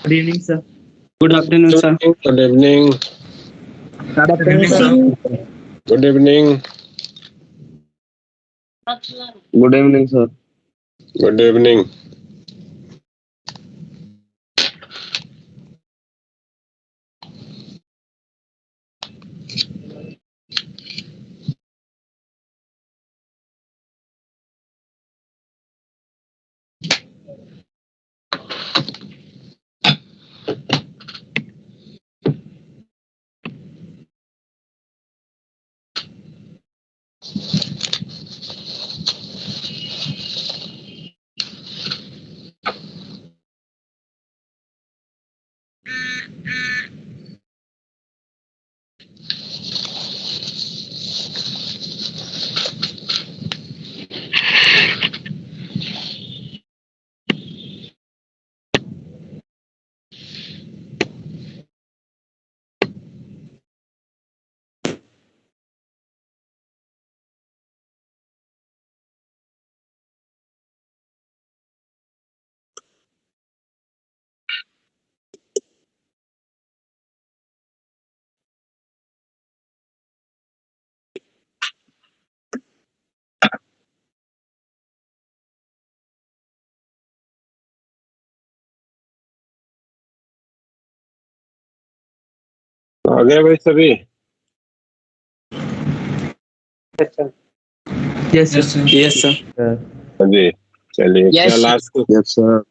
Good evening, sir. Good afternoon, sir. Good evening. Good afternoon, sir. Good evening. Good evening, sir. Good evening. आ गए भाई सभी? Yes, sir. Yes, sir. हाँ जी, चलिए। Yes, क्या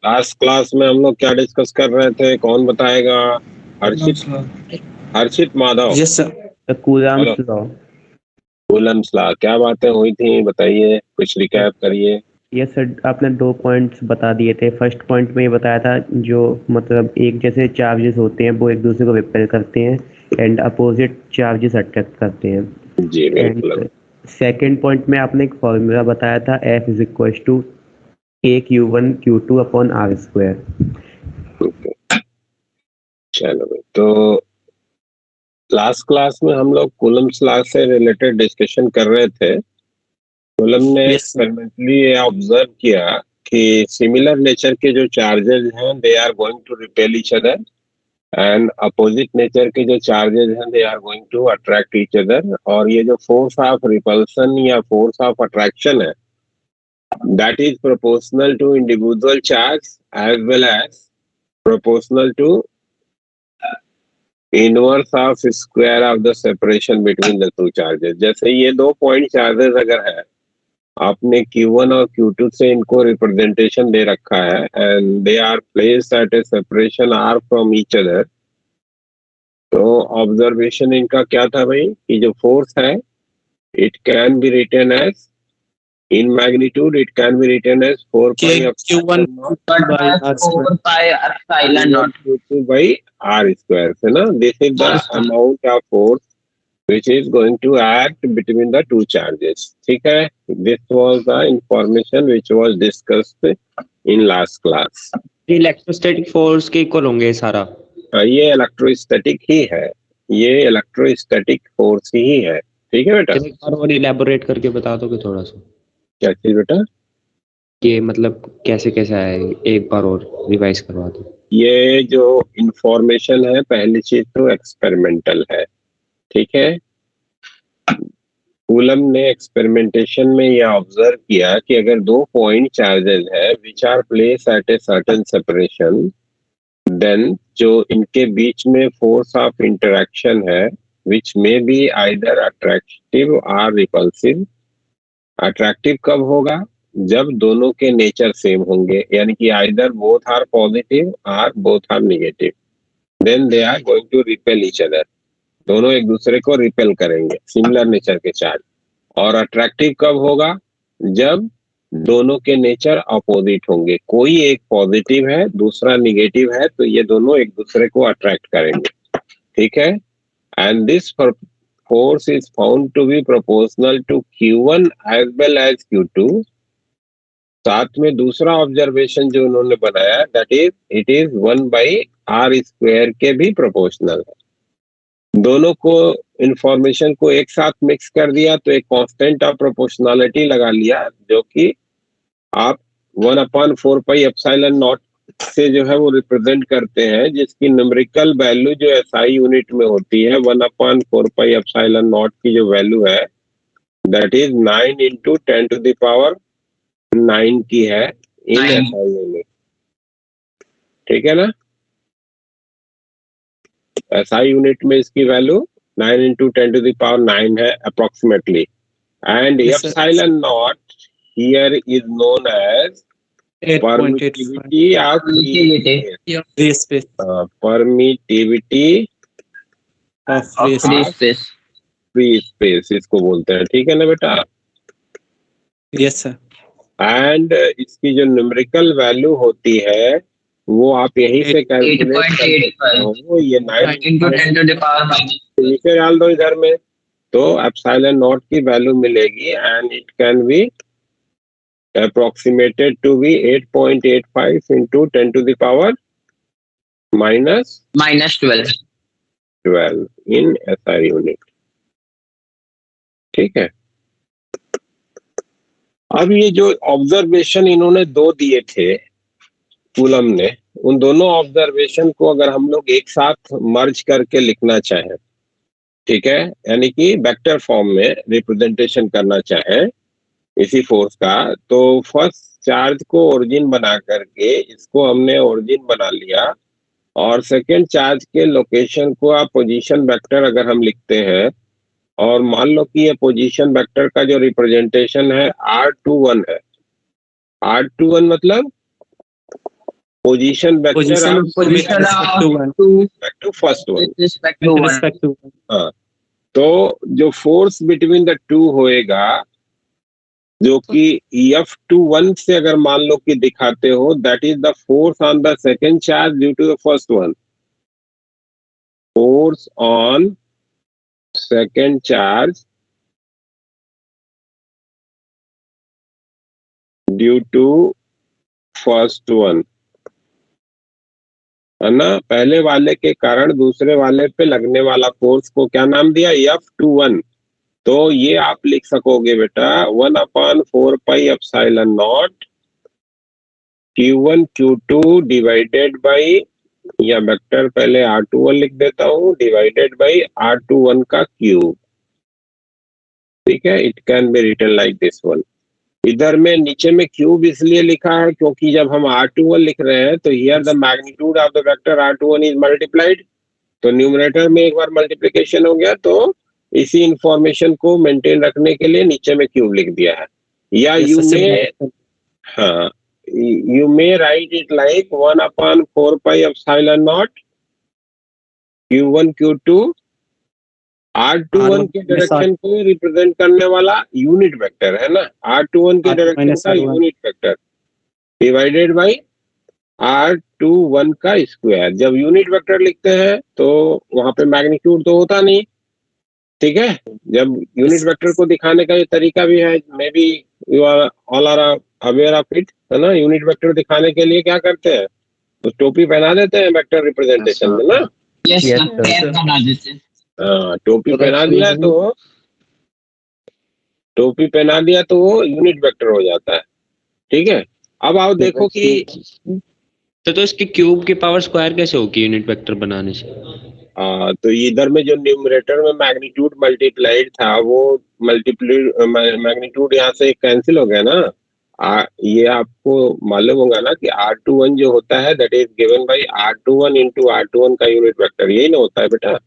last class में हम लोग क्या डिस्कस कर रहे थे? कौन बताएगा? Harshit Madhav. Yes, sir. Coulomb's law. Coulomb's law, क्या बातें हुई थी बताइए, कुछ रिकैप करिए। यस सर, आपने 2 पॉइंट्स बता दिए थे। फर्स्ट पॉइंट में ये बताया था जो मतलब एक जैसे चार्जेस होते हैं वो एक दूसरे को रिपेल करते हैं एंड अपोजिट चार्जेस अट्रैक्ट करते हैं। जी बिल्कुल। एंड सेकंड पॉइंट में आपने एक फॉर्मूला बताया था F is equal to AQ1 Q2 upon R square. चलो भाई, तो लास्ट क्लास में हम लोग कूलम्स लॉ से रिलेटेड डिस्कशन कर रहे थे। कूलम ने एक्सपेरिमेंटली ऑब्जर्व किया कि सिमिलर नेचर के जो चार्जेस हैं they are going to repel each other and opposite nature के जो चार्जेस हैं they are going to attract each other. और ये जो फोर्स ऑफ रिपल्सन या फोर्स ऑफ अट्रैक्शन है that is proportional to individual charge as well as proportional to inverse of square of the separation between the two charges. जैसे ये 2 point charges अगर है, आपने Q1 और Q2 से इनको रिप्रेजेंटेशन दे रखा है and they are placed at a separation R from each other. तो ऑब्जर्वेशन इनका क्या था भाई कि जो फोर्स है it can be written as in magnitude, it can be written as 4 pi Q1 by R square. by R square है ना। This is the amount of force which is going to act between the two charges. ठीक है, this was the information which was discussed in last class. Electrostatic force के equal होंगे सारा। ये electrostatic ही है, ये इलेक्ट्रोस्टैटिक फोर्स ही है। ठीक है बेटा, एक बार और इलैबोरेट करके बता दोगे थोड़ा सा? क्या चीज बेटा? ये मतलब कैसे कैसे है, एक बार और रिवाइज करवा दो। ये जो इंफॉर्मेशन है पहली चीज तो एक्सपेरिमेंटल है। ठीक है, कूलम ने एक्सपेरिमेंटेशन में यह ऑब्जर्व किया कि अगर 2 पॉइंट चार्जेस है which are place at a certain separation, then जो इनके बीच में फोर्स ऑफ इंटरेक्शन है which may be either attractive और रिपल्सिव। अट्रैक्टिव कब होगा? जब दोनों के नेचर सेम होंगे, यानी कि आइदर बोथ आर पॉजिटिव और both are negative, then they are going to repel each other. दोनों एक दूसरे को रिपेल करेंगे, सिमिलर नेचर के चार्ज। और अट्रैक्टिव कब होगा? जब दोनों के नेचर अपोजिट होंगे, कोई एक पॉजिटिव है दूसरा निगेटिव है, तो ये दोनों एक दूसरे को अट्रैक्ट करेंगे। ठीक है, and this force is found to be proportional to Q1 as well as Q2। साथ में दूसरा ऑब्जर्वेशन जो उन्होंने बनाया that is it is 1 by R square के भी प्रोपोर्शनल है। दोनों को इंफॉर्मेशन को एक साथ मिक्स कर दिया तो एक कांस्टेंट ऑफ प्रोपोर्शनलिटी लगा लिया, जो कि आप 1/4 pi epsilon नॉट से जो है वो रिप्रेजेंट करते हैं, जिसकी न्यूमेरिकल वैल्यू जो एसआई यूनिट में होती है 1/4 पाई एप्सिलॉन नॉट की जो वैल्यू है that is 9 into 10 to the power 9 की है इन 9 एसआई यूनिट। ठीक है ना? एसआई यूनिट में इसकी value 9 into 10 to the power 9 है approximately, and Yes, sir. Epsilon naught here is known as 8.85 permittivity ऑफ Permittivity free space permittivity of of free free space. space. Free space इसको बोलते हैं। ठीक है ना बेटा? Yes, sir. एंड इसकी जो न्यूमेरिकल वैल्यू होती है वो आप यहीं से कैलकुलेट कर सकते 8.85 हो। ये 9 into 10 to the power minus नीचे डाल दो इधर में, तो एप्सिलॉन नॉट की वैल्यू मिलेगी and it can B approximated to be 8.85 into 10 to the power minus minus 12. 12 in SI unit। ठीक है? अब ये जो ऑब्जर्वेशन इन्होंने दो दिए थे कूलम ने, उन दोनों ऑब्जर्वेशन को अगर हम लोग एक साथ मर्ज करके लिखना चाहें, ठीक है, यानी कि वेक्टर फॉर्म में रिप्रेजेंटेशन करना चाहें इसी फोर्स का, तो फर्स्ट चार्ज को ओरिजिन बना करके इसको हमने ओरिजिन बना लिया, और सेकेंड चार्ज के लोकेशन को आप पोजीशन वेक्टर अगर हम लिखते हैं, और मान लो कि ये पोजीशन वेक्टर का जो रिप्रेजेंटेशन है R21 है। R21 मतलब position vector Position of with Position respect to one. To first one. With respect to With one. respect to one. हाँ, तो जो फोर्स बिटवीन द टू होएगा, जो कि F21 से अगर मान लो कि दिखाते हो, that is the force on the second charge due to the first one. Force on second charge due to first one, है ना? पहले वाले के कारण दूसरे वाले पे लगने वाला फोर्स को क्या नाम दिया? F21। तो ये आप लिख सकोगे बेटा 1/4 epsilon not Q1 Q2 divided by, या वेक्टर पहले R21 लिख देता हूं, डिवाइडेड बाई R21 का क्यूब। ठीक है? It can be written like this one. इधर में नीचे में क्यूब इसलिए लिखा है क्योंकि जब हम R21 लिख रहे हैं तो here the magnitude of the vector R21 is multiplied, तो न्यूमरेटर में एक बार मल्टीप्लिकेशन हो गया, तो इसी इंफॉर्मेशन को मेंटेन रखने के लिए नीचे में क्यूब लिख दिया है। या Yes, यू sir. मे, हाँ, you may write it like 1/4 epsilon not Q1 Q2 R21 के डायरेक्शन को रिप्रेजेंट करने वाला यूनिट वेक्टर है ना, R21 के R डायरेक्शन minus का R1. Unit vector divided by R21 का स्क्वायर। जब यूनिट वेक्टर लिखते हैं तो वहां पे मैग्नीट्यूड तो होता नहीं, ठीक है? जब यूनिट वेक्टर को दिखाने का ये तरीका भी है, maybe you are all are aware of it, है ना? यूनिट वेक्टर दिखाने के लिए क्या करते हैं, तो टोपी पहना देते हैं वेक्टर रिप्रेजेंटेशन में ना। Yes, Yes, sir. sir. Yes, बना देते हैं। हाँ, टोपी पहना दिया तो वो यूनिट वेक्टर हो जाता है। ठीक है? अब आओ देखो कि तो इसकी क्यूब की पावर स्क्वायर कैसे होगी यूनिट वेक्टर बनाने से? तो इधर में जो न्यूमरेटर में मैग्नीट्यूड मल्टीप्लाइड था, वो मैग्नीट्यूड यहाँ से कैंसिल हो गया ना। ये आपको मालूम होगा ना कि R21 जो होता है that is given by R21 into R21 का यूनिट वेक्टर, यही ना होता है बेटा?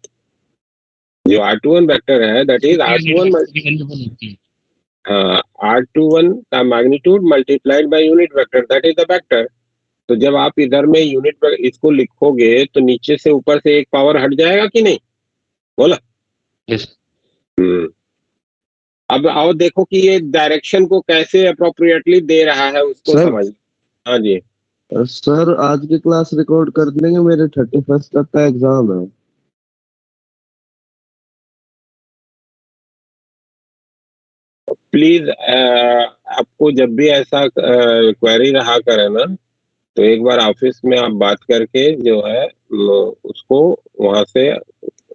जो R21 वेक्टर है दैट इज R21 का magnitude multiplied by unit vector, that is the vector. तो जब आप इधर में यूनिट इसको लिखोगे तो नीचे से ऊपर से एक पावर हट जाएगा कि नहीं? बोला? Yes. अब आओ देखो कि ये डायरेक्शन को कैसे अप्रोप्रिएटली दे रहा है, उसको सर? समझ। हाँ जी। सर आज की क्लास रिकॉर्ड कर देंगे, मेरे 31 तक का एग्जाम है। प्लीज आपको जब भी ऐसा क्वेरी रहा करे ना, तो एक बार ऑफिस में आप बात करके जो है उसको वहां से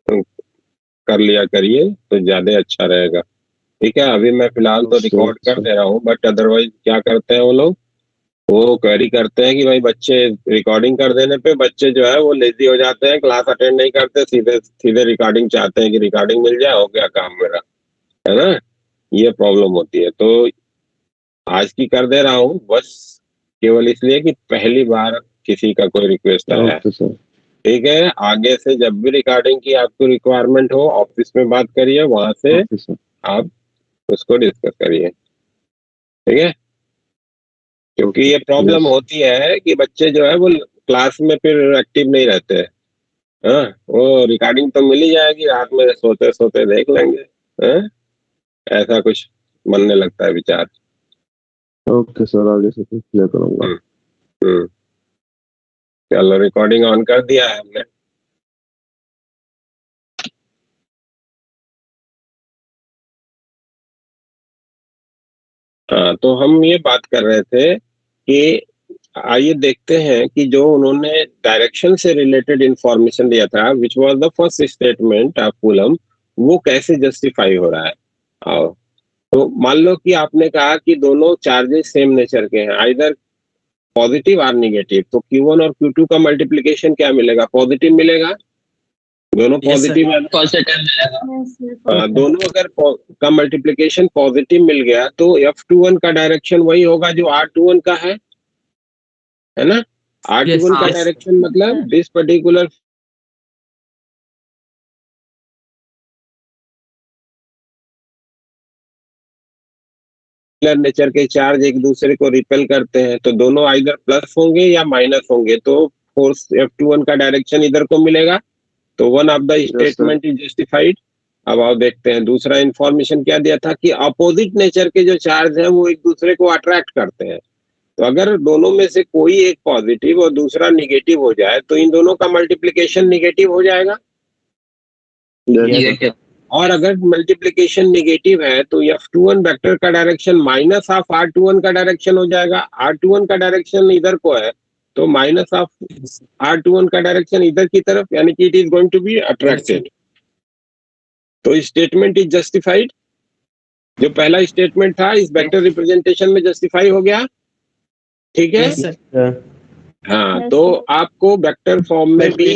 कर लिया करिए तो ज्यादा अच्छा रहेगा। ठीक है? अभी मैं फिलहाल तो रिकॉर्ड कर दे रहा हूँ, बट अदरवाइज क्या करते हैं वो लोग वो क्वेरी करते हैं कि भाई बच्चे रिकॉर्डिंग कर देने पे बच्चे जो है वो लेजी हो जाते हैं, क्लास अटेंड नहीं करते, सीधे सीधे रिकॉर्डिंग चाहते हैं कि रिकॉर्डिंग मिल जाए, हो गया काम मेरा, है ना। ये प्रॉब्लम होती है। तो आज की कर दे रहा हूँ बस केवल इसलिए कि पहली बार किसी का कोई रिक्वेस्ट आया है। Okay sir. ठीक है, आगे से जब भी रिकॉर्डिंग की आपको रिक्वायरमेंट हो ऑफिस में बात करिए, वहां से ओके सर। आप उसको डिस्कस करिए। ठीक है, क्योंकि ये प्रॉब्लम यस। होती है कि बच्चे जो है वो क्लास में फिर एक्टिव नहीं रहते हैं। हाँ, वो रिकॉर्डिंग तो मिल ही जाएगी, रात में सोते सोते देख लेंगे। हाँ? ऐसा कुछ बनने लगता है विचार। ओके सर, आगे से क्लियर करूंगा। हम्म, हम्म। चलो, रिकॉर्डिंग ऑन कर दिया है हमने। हाँ, तो हम ये बात कर रहे थे कि आइए देखते हैं कि जो उन्होंने डायरेक्शन से रिलेटेड इंफॉर्मेशन दिया था, which was the first statement of coulomb, वो कैसे जस्टिफाई हो रहा है। आओ, तो मान लो कि आपने कहा कि दोनों चार्जेस सेम नेचर के हैं, आइदर पॉजिटिव और निगेटिव, तो Q1 और Q2 का मल्टीप्लिकेशन क्या मिलेगा? पॉजिटिव मिलेगा। दोनों पॉजिटिव है ना? पॉजिटिव मिलेगा। दोनों अगर का मल्टीप्लिकेशन पॉजिटिव मिल गया तो F21 का डायरेक्शन वही होगा जो R21 का है ना। R21 का yes. डायरेक्शन मतलब दिस पर्टिकुलर नेचर के चार्ज एक दूसरे को रिपेल करते हैं, तो दोनों आइदर प्लस होंगे या माइनस होंगे, तो फोर्स F21 का डायरेक्शन इधर को मिलेगा। तो one of the statement is justified. अब आओ देखते हैं दूसरा इंफॉर्मेशन क्या दिया था कि अपोजिट नेचर के जो चार्ज हैं वो एक दूसरे को अट्रैक्ट करते हैं। तो अगर दोनों में से कोई एक पॉजिटिव और दूसरा निगेटिव हो जाए तो इन दोनों का मल्टीप्लिकेशन निगेटिव हो जाएगा। Negative. और अगर मल्टीप्लिकेशन निगेटिव है तो F21 वेक्टर का डायरेक्शन माइनस ऑफ R21 का डायरेक्शन हो जाएगा। R21 का डायरेक्शन इधर को है तो माइनस ऑफ R21 का डायरेक्शन इधर की तरफ, यानी कि it is going to be attracted. तो स्टेटमेंट इज जस्टिफाइड। जो पहला स्टेटमेंट था इस वेक्टर रिप्रेजेंटेशन में जस्टिफाई हो गया। ठीक है। Yes, sir. हाँ, तो आपको वेक्टर फॉर्म में भी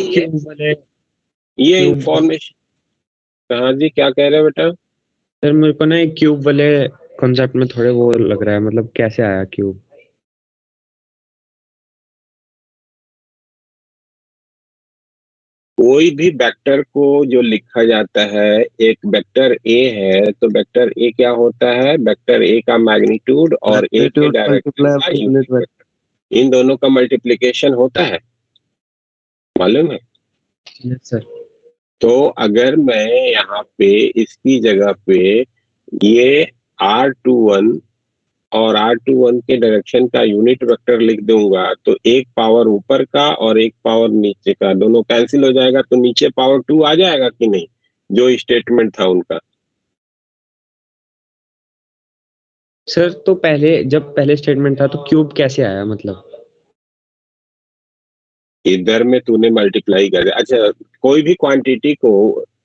ये इंफॉर्मेशन। हाँ जी, क्या कह रहे हो बेटा? सर मेरे को ना एक क्यूब वाले कॉन्सेप्ट में थोड़े वो लग रहा है, मतलब कैसे आया क्यूब। कोई भी वेक्टर को जो लिखा जाता है, एक वेक्टर ए है तो वेक्टर ए क्या होता है? वेक्टर ए का मैग्नीट्यूड और ए के डायरेक्शन का यूनिट वेक्टर, इन दोनों का मल्टीप्लिकेशन होता है, मालूम है। Yes sir. तो अगर मैं यहाँ पे इसकी जगह पे ये R21 और R21 के डायरेक्शन का यूनिट वेक्टर लिख दूंगा तो एक पावर ऊपर का और एक पावर नीचे का दोनों कैंसिल हो जाएगा, तो नीचे पावर 2 आ जाएगा कि नहीं, जो स्टेटमेंट था उनका। सर तो जब पहले स्टेटमेंट था तो क्यूब कैसे आया, मतलब। इधर में तूने मल्टीप्लाई कर दिया। अच्छा, कोई भी क्वांटिटी को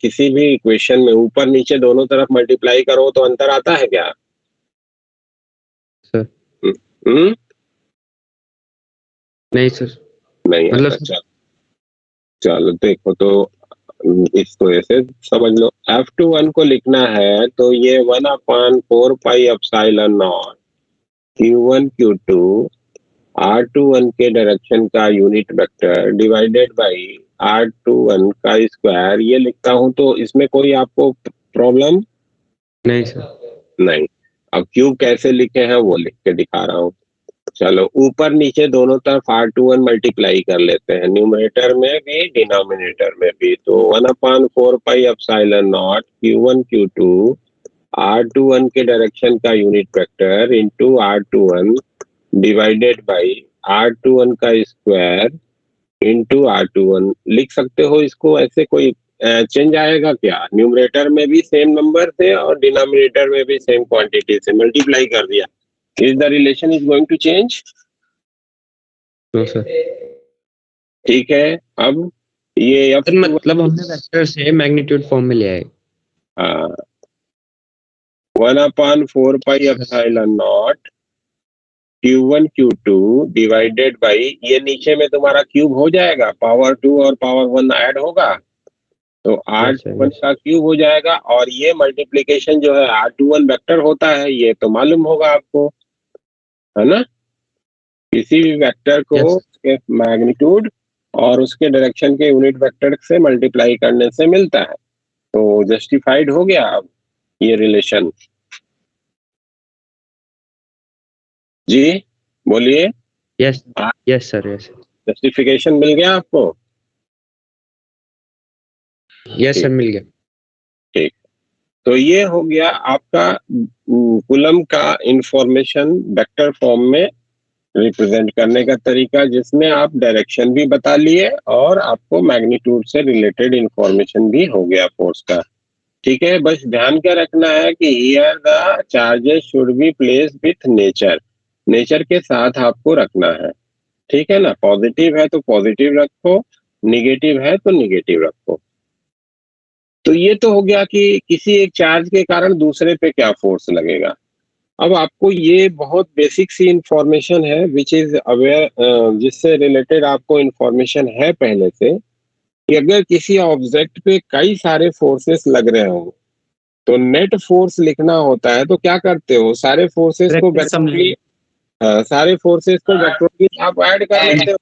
किसी भी इक्वेशन में ऊपर नीचे दोनों तरफ मल्टीप्लाई करो तो अंतर आता है क्या? सर हम्म, नहीं सर, नहीं मतलब आता। चलो देखो, तो इसको ऐसे समझ लो, F21 को लिखना है तो ये 1/4 pi epsilon not Q1 Q2 R21 के डायरेक्शन का unit vector divided by R21 का स्क्वायर, ये लिखता हूं। तो इसमें कोई आपको प्रॉब्लम? नहीं सर। नहीं। अब क्यूब कैसे लिखे हैं वो लिख के दिखा रहा हूं। चलो, ऊपर नीचे दोनों तरफ R21 मल्टीप्लाई कर लेते हैं, न्यूमरेटर में भी डिनोमिनेटर में भी। तो 1/4 pi epsilon not Q1 Q2 R21 के डायरेक्शन का unit vector into R21 divided by R21 का स्क्वायर इनटू R21 लिख सकते हो। इसको ऐसे कोई चेंज आएगा क्या? न्यूमरेटर में भी सेम नंबर से और डिनोमिनेटर में भी सेम क्वांटिटी से मल्टीप्लाई कर दिया, is the relation is going to change? No sir. ठीक है। अब ये सर मतलब हमने वेक्टर से मैग्नीट्यूड फॉर्म में लिया है। 1/4 pi epsilon not Q1 Q2 divided by, ये नीचे में तुम्हारा क्यूब हो जाएगा, पावर 2 और पावर 1 ऐड होगा तो Yes, sir, R21 yes. का क्यूब हो जाएगा, और ये मल्टीप्लीकेशन जो है R21 वेक्टर होता है, ये तो मालूम होगा आपको, है ना। किसी भी वेक्टर को Yes. उसके मैग्नीट्यूड और उसके डायरेक्शन के यूनिट वेक्टर से मल्टीप्लाई करने से मिलता है, तो जस्टिफाइड हो गया अब ये रिलेशन। जी बोलिए, Yes, yes, sir, yes. Justification मिल गया आपको? Yes, sir, मिल गया। ठीक, तो ये हो गया आपका कूलम का इंफॉर्मेशन वेक्टर फॉर्म में रिप्रेजेंट करने का तरीका, जिसमें आप डायरेक्शन भी बता लिए और आपको मैग्नीट्यूड से रिलेटेड इंफॉर्मेशन भी हो गया फोर्स का। ठीक है, बस ध्यान क्या रखना है कि here the charges should be placed with nature, nature के साथ आपको रखना है। ठीक है ना, पॉजिटिव है तो पॉजिटिव रखो, निगेटिव है तो निगेटिव रखो। तो ये तो हो गया कि किसी एक चार्ज के कारण दूसरे पे क्या फोर्स लगेगा। अब आपको ये बहुत बेसिक सी इंफॉर्मेशन है विच इज अवेयर, जिससे रिलेटेड आपको इंफॉर्मेशन है पहले से, कि अगर किसी ऑब्जेक्ट पे कई सारे फोर्सेस लग रहे हो तो नेट फोर्स लिखना होता है, तो क्या करते हो, सारे फोर्सेस को वेक्टोरली, सारे फोर्सेस को वेक्टोरली आप ऐड कर लेते हो।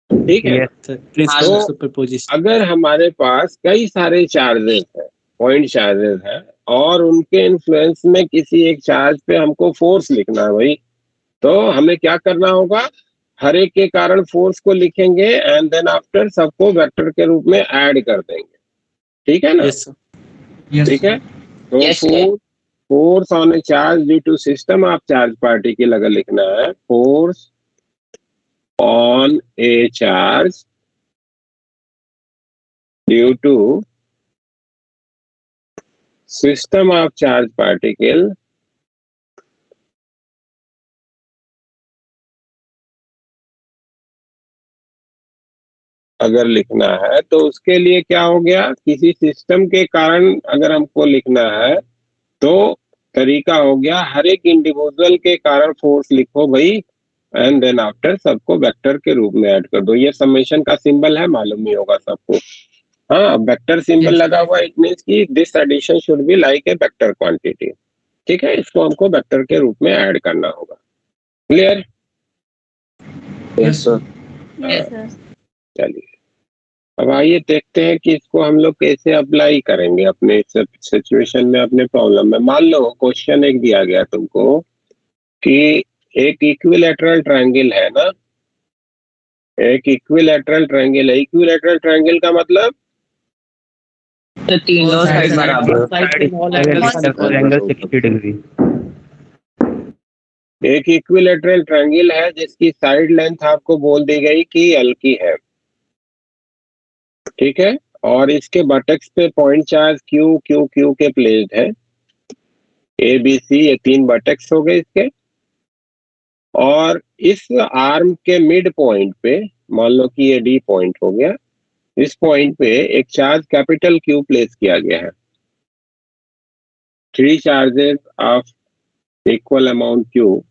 ठीक है, तो अगर हमारे पास कई सारे चार्जेस है, पॉइंट चार्जेस है, और उनके इन्फ्लुएंस में किसी एक चार्ज पे हमको फोर्स लिखना है भाई, तो हमें क्या करना होगा, हर एक के कारण फोर्स को लिखेंगे एंड देन आफ्टर सबको वेक्टर के रूप में ऐड कर देंगे। ठीक है ना? ठीक है, तो force on a charge due to system of charge particle अगर लिखना है, force on a charge due to system of charge particle अगर लिखना है, तो उसके लिए क्या हो गया, किसी सिस्टम के कारण अगर हमको लिखना है तो तरीका हो गया, हर एक इंडिविजुअल के कारण फोर्स लिखो भाई, एंड देन आफ्टर सबको वेक्टर के रूप में ऐड कर दो। ये समेशन का सिंबल है, मालूम ही होगा सबको। हाँ, वेक्टर सिंबल लगा हुआ, इट मींस कि this addition should be like a vector quantity. ठीक है, इसको हमको वेक्टर के रूप में ऐड करना होगा। क्लियर? Yes sir. चलिए, अब आइए देखते हैं कि इसको हम लोग कैसे अप्लाई करेंगे अपने सिचुएशन में, अपने प्रॉब्लम में। मान लो क्वेश्चन एक दिया गया तुमको कि एक इक्विलैटरल ट्रायंगल है ना, एक इक्विलैटरल ट्रायंगल है। इक्विलैटरल ट्रायंगल का मतलब तो तीनों साइड बराबर। Angle 60 degree. एक इक्विलैटरल ट्रायंगल है जिसकी साइड लेंथ आपको बोल दी गई कि एल की है। ठीक है, और इसके बटेक्स पे point charge Q Q Q के प्लेस्ड है, ए बी सी, ये 3 बटेक्स हो गए इसके। और इस आर्म के मिड पॉइंट पे, मान लो कि ये डी पॉइंट हो गया, इस पॉइंट पे एक चार्ज कैपिटल क्यू प्लेस किया गया है। 3 charges of equal amount Q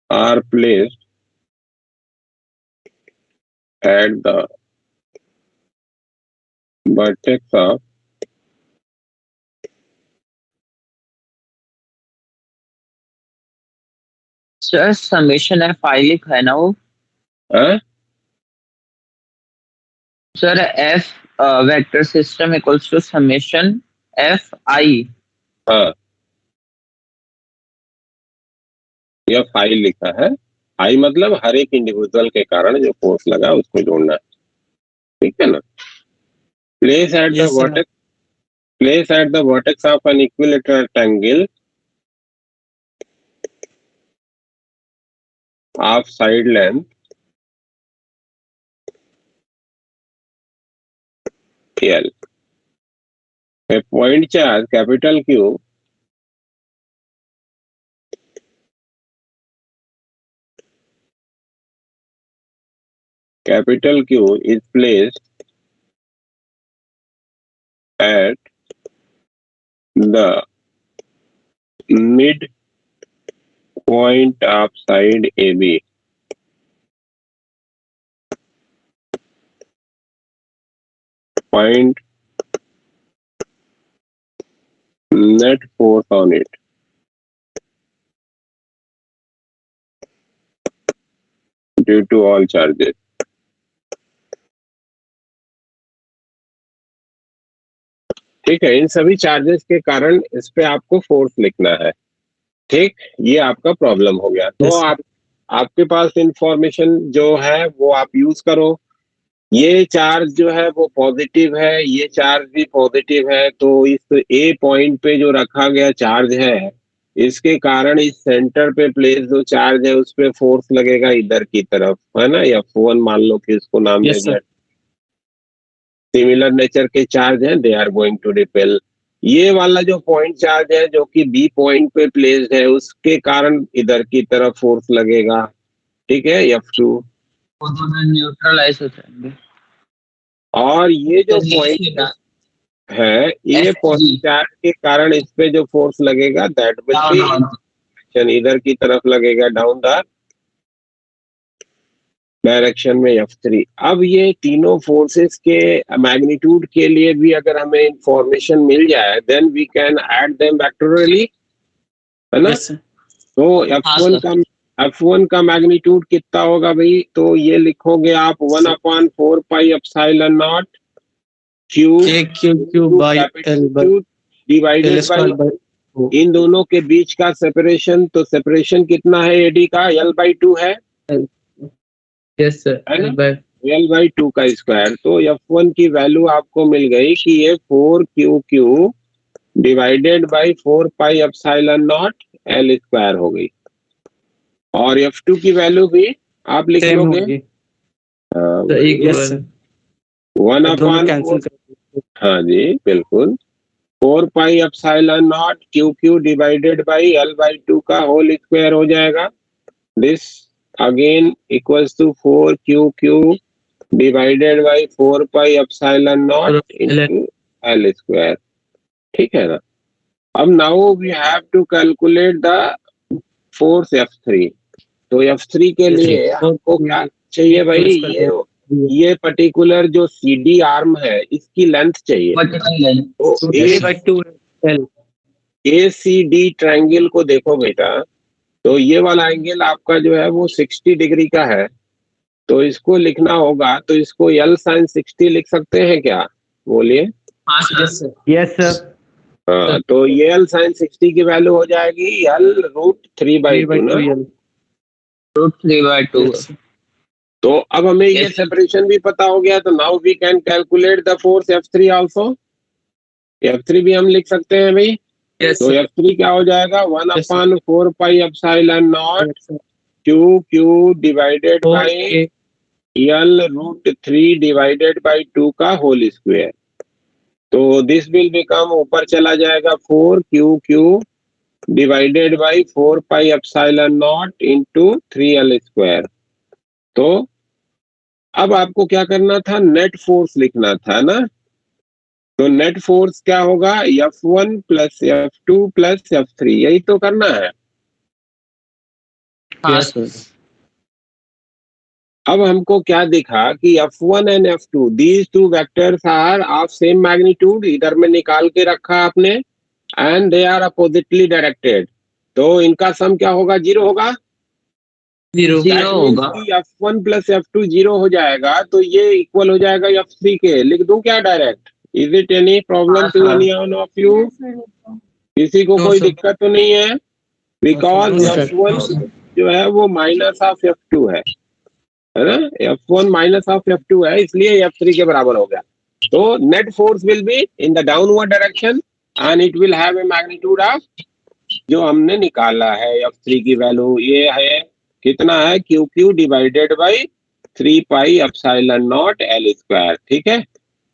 are placed at the vertex of sir summation F I लिखा है ना वो? Sir F vector system equals to summation F I. हाँ, यह फाइल लिखा है। आई मतलब हर एक इंडिविजुअल के कारण जो फोर्स लगा उसको जोड़ना है। ठीक है ना? Place at the vertex, place at the vertex of an equilateral triangle of side length L, a point charge capital Q capital Q is placed at the mid point of side AB. Find net force on it. Due to all charges. ठीक है, इन सभी charges के कारण इस पे आपको force लिखना है। ठीक, ये आपका प्रॉब्लम हो गया। तो आपके पास इंफॉर्मेशन जो है वो आप यूज करो। ये चार्ज जो है वो पॉजिटिव है, ये चार्ज भी पॉजिटिव है, तो इस ए पॉइंट पे जो रखा गया चार्ज है, इसके कारण इस सेंटर पे प्लेस जो चार्ज है उस पे फोर्स लगेगा इधर की तरफ, है ना। F1 मान लो कि इसको नाम दे दिया। सिमिलर नेचर के चार्ज हैं, they are going to repel. ये वाला जो पॉइंट चार्ज है जो कि बी पॉइंट पे प्लेस्ड है, उसके कारण इधर की तरफ फोर्स लगेगा। ठीक है, F2। वो दोनों न्यूट्रलाइज हो जाएंगे। और ये जो पॉइंट है, ये पॉइंट चार्ज के कारण इस पे जो फोर्स लगेगा दैट विल बी इधर की तरफ लगेगा, डाउन द डायरेक्शन में F3। अब ये तीनों फोर्सेस के मैग्नीट्यूड के लिए भी अगर हमें इंफॉर्मेशन मिल जाए then we can add them vectorially, है ना। तो F1 का मैग्नीट्यूड कितना होगा भाई, तो ये लिखोगे आप 1/4 pi epsilon naught Q divided by इन दोनों के बीच का सेपरेशन। तो सेपरेशन कितना है एडी का, L/2 है। यस सर, L/2 का स्क्वायर। तो F1 की वैल्यू आपको मिल गई कि ये 4QQ divided by 4 pi epsilon not L square हो गई। और F2 की वैल्यू भी आप लिख लोगे 1/4। हाँ जी बिल्कुल, 4 pi epsilon naught QQ divided by L/2 का होल स्क्वायर हो जाएगा। This again equals to 4QQ divided by 4 pi epsilon naught into L square. ठीक है ना। अब now we have to calculate the force F3। तो F3 के लिए आपको क्या चाहिए भाई, ये पर्टिकुलर जो CD आर्म है इसकी लेंथ चाहिए। तो ACD ट्रायंगल को देखो बेटा, तो ये वाला एंगल आपका जो है वो 60 डिग्री का है। तो इसको लिखना होगा, तो इसको L sin 60 लिख सकते हैं क्या, बोलिए। Yes sir. हाँ, तो ये L sin 60 की वैल्यू हो जाएगी L√3/2 ना, √3/2। तो अब हमें ये सेपरेशन भी पता हो गया। तो now we can calculate the force F3 also. F3 भी हम लिख सकते हैं भाई। तो F3 क्या हो जाएगा, 1/4 pi epsilon naught QQ divided by L√3 divided by 2 का होल स्क्वायर। तो दिस विल बिकम, ऊपर चला जाएगा 4QQ divided by 4 pi epsilon naught into 3L square. तो अब आपको क्या करना था, नेट फोर्स लिखना था ना। तो नेट फोर्स क्या होगा, F1 plus F2 plus F3, यही तो करना है। अब हमको क्या दिखा कि F1 and F2 these two vectors are of same magnitude, इधर में निकाल के रखा आपने, and they are oppositely directed. तो इनका सम क्या होगा, 0 होगा। 0 होगा। F1 प्लस F2 0 हो जाएगा, तो ये इक्वल हो जाएगा F3 के। लिख दूं क्या direct, is it any problem to any one of you, किसी को कोई दिक्कत तो नहीं है। बिकॉज F1 जो है वो माइनस ऑफ F2 है ना, F1 माइनस ऑफ F2 है, इसलिए F3 के बराबर हो गया। तो net force will be in the downward direction and it will have a magnitude of, जो हमने निकाला है F3 की वैल्यू ये है, कितना है, QQ divided by 3 pi epsilon not L square. ठीक है,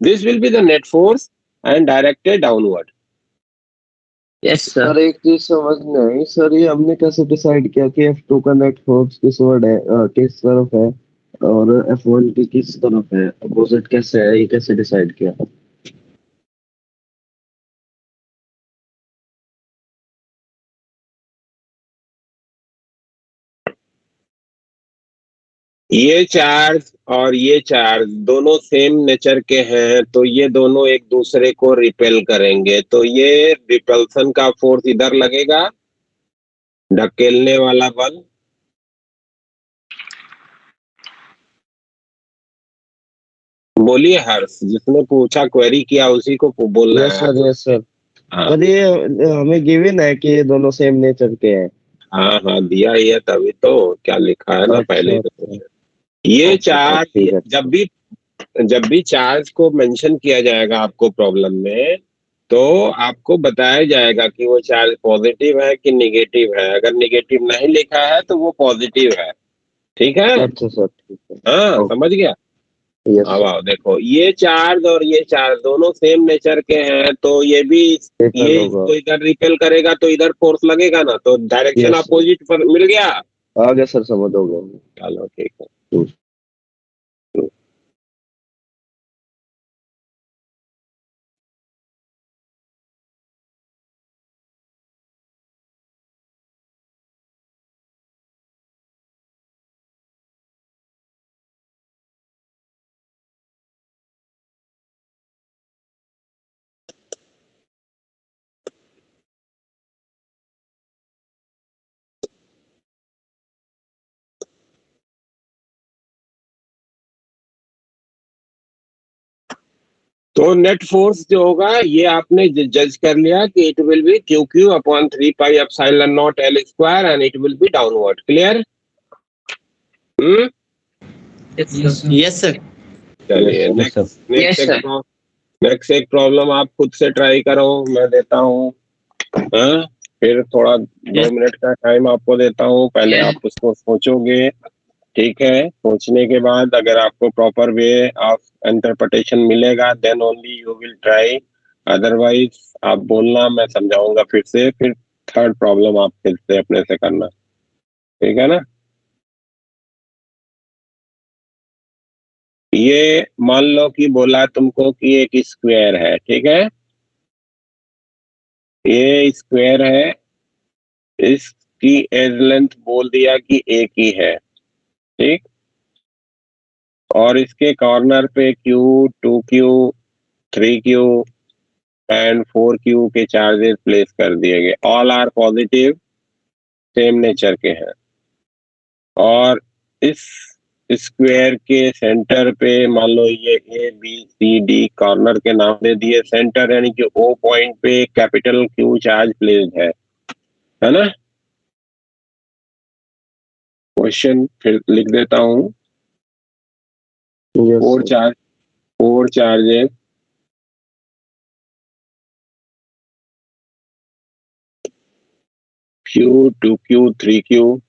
this will be the net force and directed downward. Yes sir. Sir एक चीज समझ नहीं आई सर, ये हमने कैसे डिसाइड किया कि F2 का नेट फोर्स किस वर्ड है, किस तरफ है, और F1 की किस तरफ है, अपोजिट कैसे है, ये कैसे डिसाइड किया? ये चार्ज और ये चार्ज दोनों सेम नेचर के हैं, तो ये दोनों एक दूसरे को रिपेल करेंगे, तो ये रिपल्सन का फोर्स इधर लगेगा, ढकेलने वाला बल, बोलिए हर्ष, जिसने पूछा क्वेरी किया उसी को बोलना यस है। Sir, yes sir. हाँ पर ये हमें गिवन है कि ये दोनों सेम नेचर के हैं। हाँ हाँ, दिया ही है तभी तो, क्या लिखा है ना पहले ही तो अच्छा। पूछा। ये अच्छा, चार्ज ठीक है। जब भी चार्ज को मेंशन किया जाएगा आपको प्रॉब्लम में, तो आपको बताया जाएगा कि वो चार्ज पॉजिटिव है कि निगेटिव है। अगर निगेटिव नहीं लिखा है तो वो पॉजिटिव है, ठीक है। अच्छा सर, ठीक है। हाँ ओके। समझ गया। यस अब सर। आओ देखो, ये चार्ज और ये चार्ज दोनों सेम नेचर के हैं, तो ये भी रिपेल ये होगा। इसको इधर रिपेल करेगा तो इधर फोर्स लगेगा ना, तो डायरेक्शन यस सर, अपोजिट पर मिल गया। आ गया सर, समझ हो गया। चलो ठीक है। तो नेट फोर्स जो होगा ये आपने जज कर लिया कि it will B Q Q upon 3 pi epsilon naught L square and it will B downward. Clear? Hmm. Yes sir. चलिए Yes, sir. Yes, sir. Next एक प्रॉब्लम आप खुद से ट्राई करो, मैं देता हूँ। हाँ, फिर थोड़ा 2 मिनट का टाइम आपको देता हूँ, पहले Yes. आप उसको सोचोगे, ठीक है। सोचने के बाद अगर आपको प्रॉपर वे ऑफ इंटरप्रिटेशन मिलेगा then only you will try, otherwise आप बोलना, मैं समझाऊंगा फिर से, फिर थर्ड प्रॉब्लम आप फिर से अपने से करना, ठीक है ना। ये मान लो कि बोला तुमको कि एक स्क्वायर है, ठीक है, ये स्क्वायर है, इसकी एज लेंथ बोल दिया कि एक ही है, ठीक, और इसके कॉर्नर पे Q, 2Q, 3Q and 4Q के चार्जेस प्लेस कर दिए गए, all are positive, same nature के हैं, और इस स्क्वायर के सेंटर पे मान लो ये ABCD कॉर्नर के नाम दे दिए, सेंटर यानी कि O पॉइंट पे कैपिटल Q चार्ज प्लेस्ड है ना। क्वेश्चन फिर लिख देता हूँ, yes four sir. Charge, four charges Q, 2Q, 3Q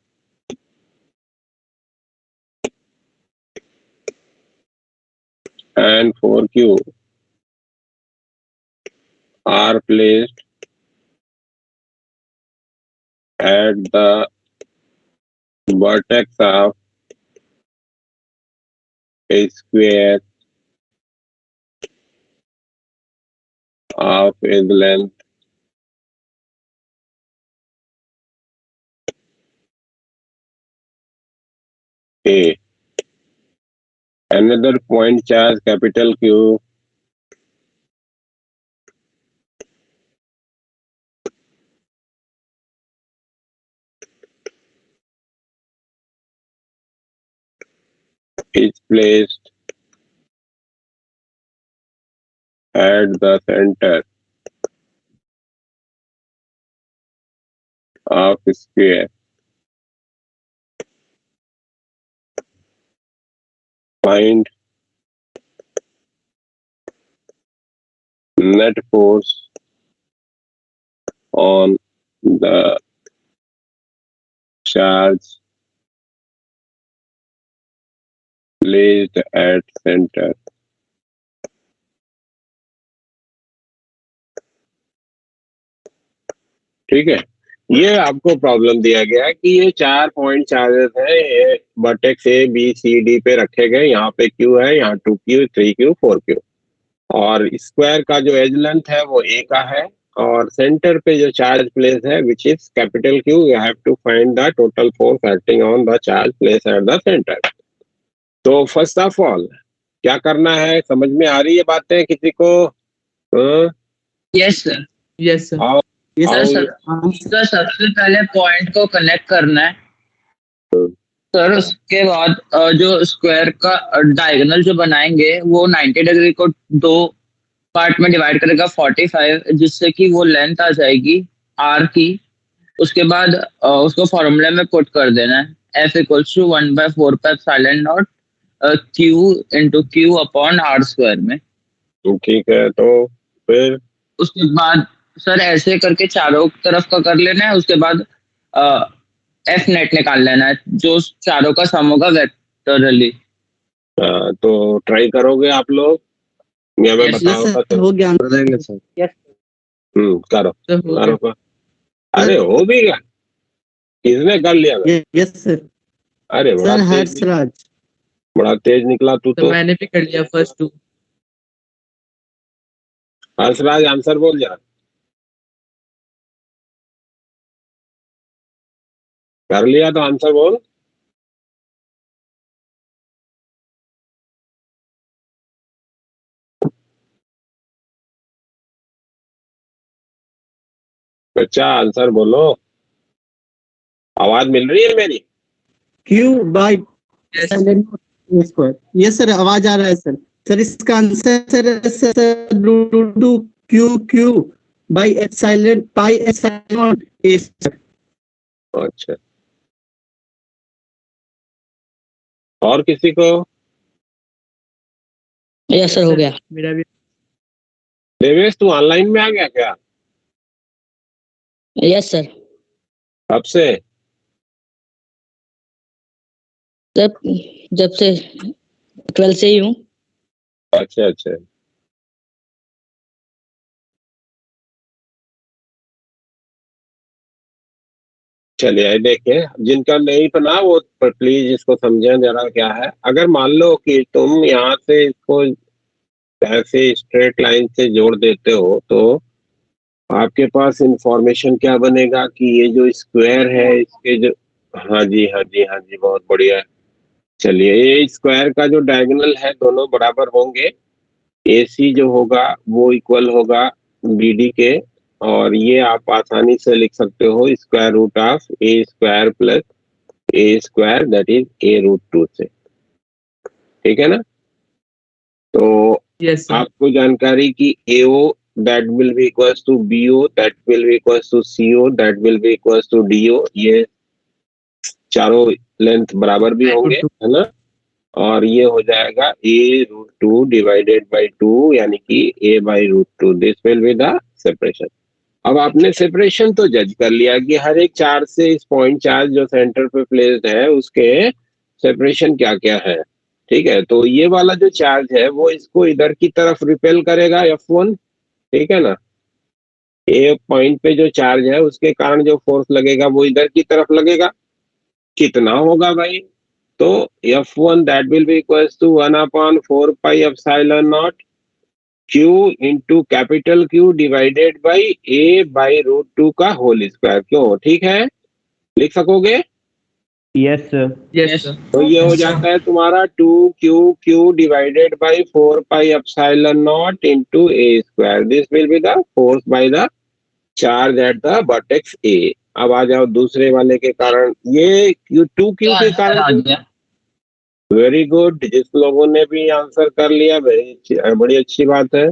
and 4Q are placed at the vertex of a square of its length A. Another point charge capital Q is placed at the center of square. Find net force on the charge placed at center. ठीक है, ये आपको problem दिया गया है कि ये 4 point charges है, ये vertex A B C D पे रखे गए, यहाँ पे क्यू है, यहाँ 2q 3q 4q, और स्क्वायर का जो एज लेंथ है वो ए का है, और सेंटर पे जो चार्ज प्लेस है which is capital Q, you have to find the total force acting on the charge place at the centre. तो फर्स्ट ऑफ ऑल क्या करना है, समझ में आ रही है बातें किसी को? हाँ? Yes sir. Yes sir. आओ सर सर सबसे पहले पॉइंट को कनेक्ट करना है सर, उसके बाद जो स्क्वायर का डायगोनल जो बनाएंगे वो 90 डिग्री को 2 पार्ट में डिवाइड करेगा 45, जिससे कि वो लेंथ आ जाएगी आर की। उसके बाद उसको फॉर्मूले में पुट कर देना है, F = 1/4πε0 Q × Q upon R square में। ठीक है, तो फिर उसके बाद सर ऐसे करके चारों तरफ का कर लेना है। उसके बाद एफ नेट निकाल लेना है, जो चारों का सम होगा वेक्टरली। तो ट्राई करोगे आप लोग या मैं Yes, बताऊंगा? तो हो गया कर देंगे सर। करो सर हो गया। करो। अरे हो भी गया, किसने कर लिया? Yes sir. अरे सर हर्षराज। बड़ा तेज निकला तू तो। मैंने भी कर लिया फर्स्ट 2। हर्षराज आंसर बोल जा। कर लिया तो आंसर बोल। बच्चा आंसर बोलो, आवाज मिल रही है मेरी? Q by square. Yes sir, आवाज आ रहा है सर। सर इसका answer sir Q Q by epsilon pi epsilon A. अच्छा, और किसी को? यस सर, हो गया मेरा भी। देवेश तू ऑनलाइन में आ गया क्या? Yes sir. कब से? जब से 12 से ही हूँ। अच्छा अच्छा, चलिए देखिए, जिनका नहीं बना वो प्लीज इसको समझें जरा क्या है। अगर मान लो कि तुम यहाँ से इसको ऐसे स्ट्रेट लाइन से जोड़ देते हो तो आपके पास इंफॉर्मेशन क्या बनेगा कि ये जो स्क्वायर है इसके जो, हाँ जी हाँ जी हाँ जी, बहुत बढ़िया। चलिए, ये स्क्वायर का जो डायगोनल है दोनों बराबर होंगे, AC जो होगा वो इक्वल होगा BD के, और ये आप आसानी से लिख सकते हो square root of A² plus A² that is A√2 से। ठीक है ना? तो यस सर। आपको जानकारी की AO that will be equals to BO that will be equals to CO that will be equals to DO, ये चारों लेंथ बराबर भी होंगे, है ना? और ये हो जाएगा A√2 डिवाइडेड बाई 2, यानी कि A/√2। This will be the separation. अब आपने सेपरेशन तो जज कर लिया कि हर एक चार्ज से इस पॉइंट चार्ज जो सेंटर पे प्लेस्ड है उसके सेपरेशन क्या क्या है। ठीक है, तो ये वाला जो चार्ज है वो इसको इधर की तरफ रिपेल करेगा F1। ठीक है ना? ए पॉइंट पे जो चार्ज है उसके कारण जो फोर्स लगेगा वो इधर की तरफ लगेगा। कितना होगा भाई? तो F1 that will be equals to 1/4πε0 Q into capital Q divided by A/√2 का होल स्क्वायर। क्यों? ठीक है, लिख सकोगे? Yes sir. Yes sir. तो ये हो जाता है तुम्हारा 2QQ divided by 4πε0 into A²। This will be the force by the charge at the vertex A। अब आ जाओ दूसरे वाले के कारण, ये 2Q के कारण। वेरी गुड, जिस लोगों ने भी आंसर कर लिया बड़ी अच्छी बात है।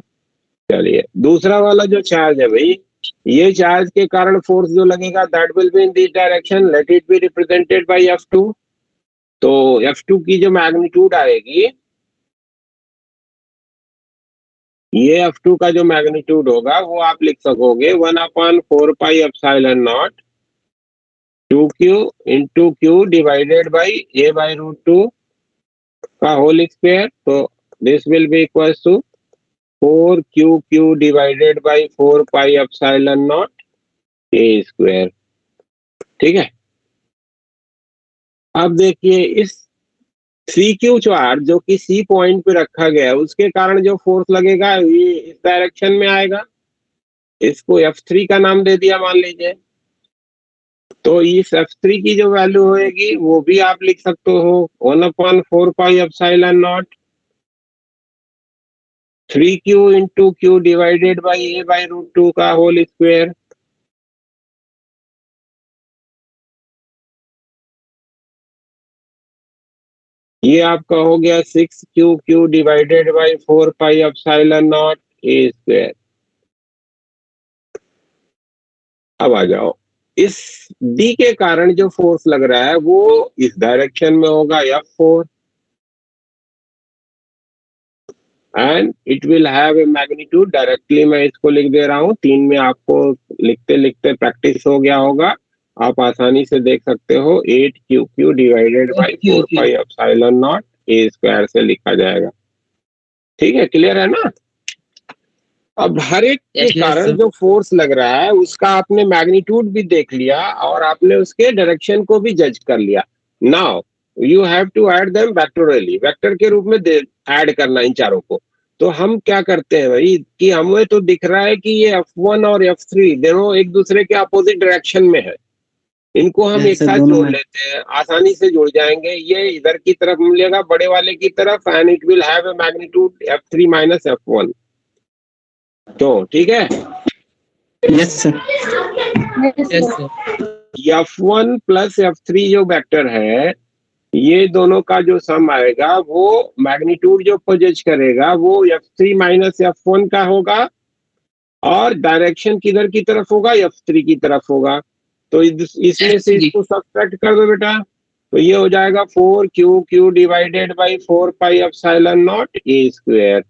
चलिए, दूसरा वाला जो चार्ज है भाई, ये चार्ज के कारण फोर्स जो लगेगा that will be in this direction, let it be represented by F2। तो F2 की जो मैग्नीट्यूड आएगी, ये F2 का जो मैग्नीट्यूड होगा वो आप लिख सकोगे 1/4πε0 2Q into Q divided by A/√2 का होल स्क्वायर। तो this will be equals to 4QQ divided by 4πε0 A²। ठीक है। अब देखिए इस CQ चार्ज जो कि C पॉइंट पे रखा गया है उसके कारण जो फोर्स लगेगा ये इस डायरेक्शन में आएगा। इसको F3 का नाम दे दिया मान लीजिए। तो इस F3 की जो वैल्यू होएगी वो भी आप लिख सकते हो 1/4 pi epsilon not 3Q into Q divided by A by √2 का होल स्क्वायर। ये आपका हो गया 6Q divided by 4 pi epsilon naught A square. अब आ जाओ इस D के कारण जो फोर्स लग रहा है वो इस डायरेक्शन में होगा F4 and it will have a magnitude. Directly मैं इसको लिख दे रहा हूं, 3 में आपको लिखते लिखते प्रैक्टिस हो गया होगा, आप आसानी से देख सकते हो 8QQ divided by 4 pi epsilon naught A square से लिखा जाएगा। ठीक है, क्लियर है ना। अब हर एक के कारण जो फोर्स लग रहा है उसका आपने मैग्नीट्यूड भी देख लिया और आपने उसके डायरेक्शन को भी जज कर लिया। Now you have to add them vectorly, vector के रूप में ऐड करना इन चारों को। तो हम क्या करते हैं भाई कि हमें तो दिख रहा है कि ये F1 और F3 दोनों एक दूसरे के अपोजिट डायरेक्शन में है, इनको हम एक साथ जोड़ लेते हैं, आसानी से जुड़ जाएंगे। ये इधर की तरफ मिलेगा बड़े वाले की तरफ and it will have a magnitude F3 minus F1। तो ठीक है, yes sir. F1 plus F3 जो वेक्टर है ये दोनों का जो सम आएगा वो मैग्नीट्यूड जो पोजेज करेगा वो F3 माइनस F1 का होगा और डायरेक्शन किधर की तरफ होगा, F3 की तरफ होगा। तो इसमें से इसको सब्ट्रैक्ट कर दो बेटा, तो ये हो जाएगा 4QQ divided by 4 pi epsilon naught A square.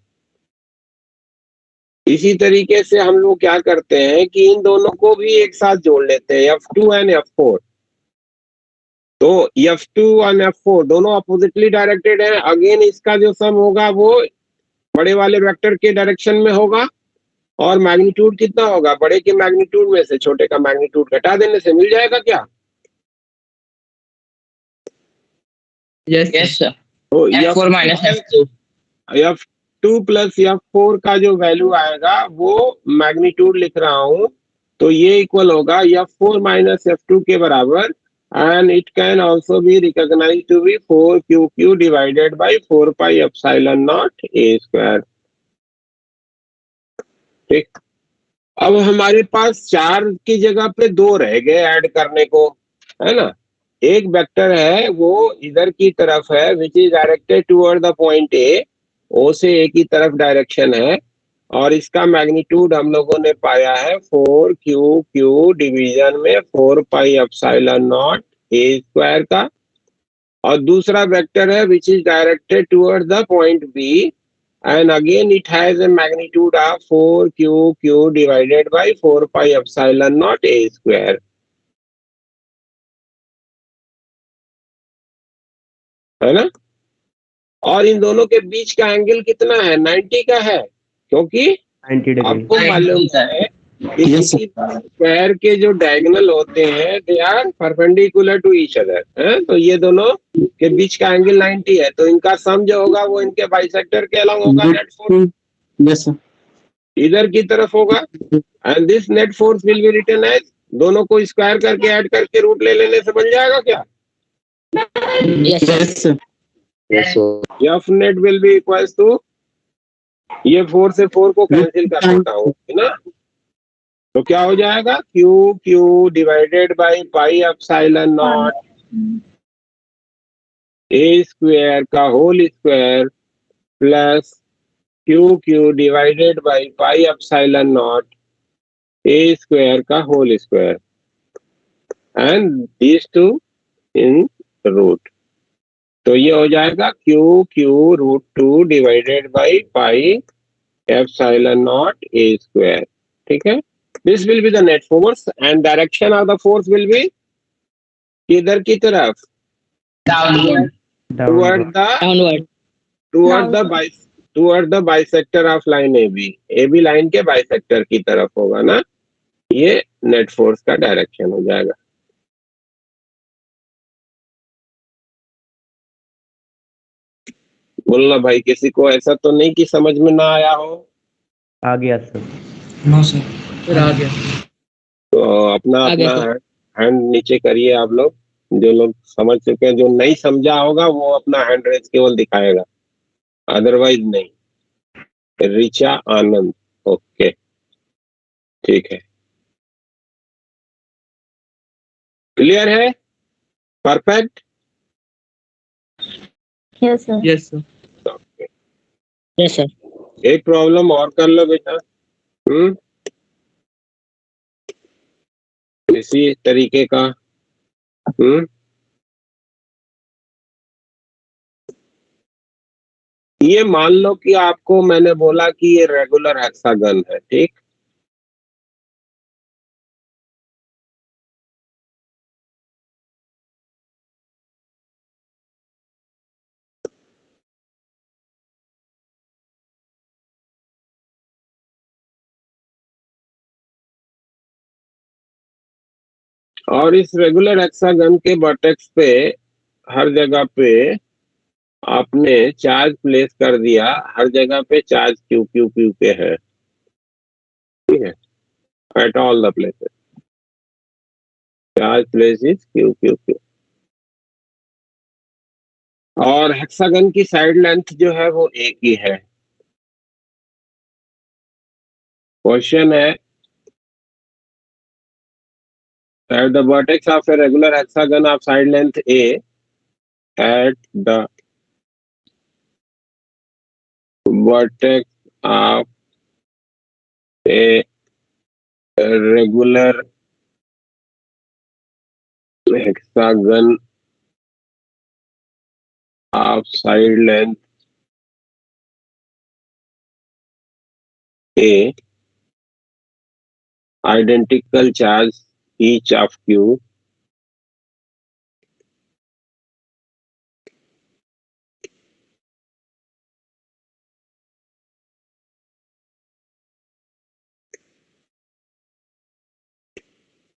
इसी तरीके से हम लोग क्या करते हैं कि इन दोनों को भी एक साथ जोड़ लेते हैं, F2 एंड F4। तो F2 और F4 दोनों अपोजिटली डायरेक्टेड हैं। अगेन इसका जो सम होगा वो बड़े वाले वेक्टर के डायरेक्शन में होगा और मैग्नीट्यूड कितना होगा, बड़े के मैग्नीट्यूड में से छोटे का मैग्नीट्यूड घटा देने से मिल जाएगा क्या। Yes sir. तो F4 minus F2 F2 plus F4 का जो वैल्यू आएगा वो मैग्नीट्यूड लिख रहा हूं, तो ये इक्वल होगा F4 माइनस F2 के बराबर and it can also be recognised to be 4QQ divided by 4 pi epsilon naught A square. ठीक, अब हमारे पास 4 की जगह पे 2 रह गए ऐड करने को, है ना। एक वेक्टर है वो इधर की तरफ है which is directed toward the point A, O से A की तरफ डायरेक्शन है और इसका मैग्नीट्यूड हम लोगों ने पाया है 4QQ डिवीजन में 4 pi epsilon naught A square का। और दूसरा वेक्टर है which is directed toward the point B and again it has a magnitude of 4QQ divided by 4 pi epsilon naught A square। है ना। और इन दोनों के बीच का एंगल कितना है, 90 का है, क्योंकि 90 डिग्री। आपको मालूम है कि किसी स्क्वायर के जो डायगोनल होते हैं they are perpendicular to each other है, तो ये दोनों के बीच का एंगल 90 है, तो इनका सम जो होगा वो इनके बाइसेक्टर के अलग होगा, नेट फोर्स यस सर इधर की तरफ होगा and this net force will be written as, दोनों को स्क्वायर करके ऐड करके रूट ले लेने से बन जाएगा क्या। Yes sir F net will be equals to, ये 4 से 4 को कैंसिल कर देता हूँ है ना, तो क्या हो जाएगा QQ divided by pi epsilon naught A square का whole square plus QQ divided by pi epsilon naught A square का whole square and these two in root. तो ये हो जाएगा QQ √2 divided by pi epsilon naught A square. ठीक है, this will be the net force and direction of the force will be किधर की तरफ, toward the bisector of line AB line के बाइसेक्टर की तरफ होगा ना, ये नेट फोर्स का डायरेक्शन हो जाएगा। बोलना भाई, किसी को ऐसा तो नहीं कि समझ में ना आया हो? आ गया सर। नो सर आ गया। तो अपना आ गया अपना सर। हैंड नीचे करिए आप लोग, जो लोग समझ चुके हैं। जो नहीं समझा होगा वो अपना हैंड रेज केवल दिखाएगा, अदरवाइज नहीं। ऋचा आनंद, ओके ठीक है, क्लियर है, perfect. Yes sir. Yes sir. Yes sir. एक प्रॉब्लम और कर लो बेटा। इसी तरीके का। ये मान लो कि आपको मैंने बोला कि ये रेगुलर हेक्सागन है, ठीक। और इस रेगुलर हेक्सागन के वर्टेक्स पे हर जगह पे आपने चार्ज प्लेस कर दिया, हर जगह पे चार्ज क्यू क्यू क्यू के है, ठीक है, at all the places charge place is Q Q Q. और हेक्सागन की साइड लेंथ जो है वो एक ही है। क्वेश्चन है, at the vertex of a regular hexagon of side length a, at the vertex of a regular hexagon of side length a, identical charge each of q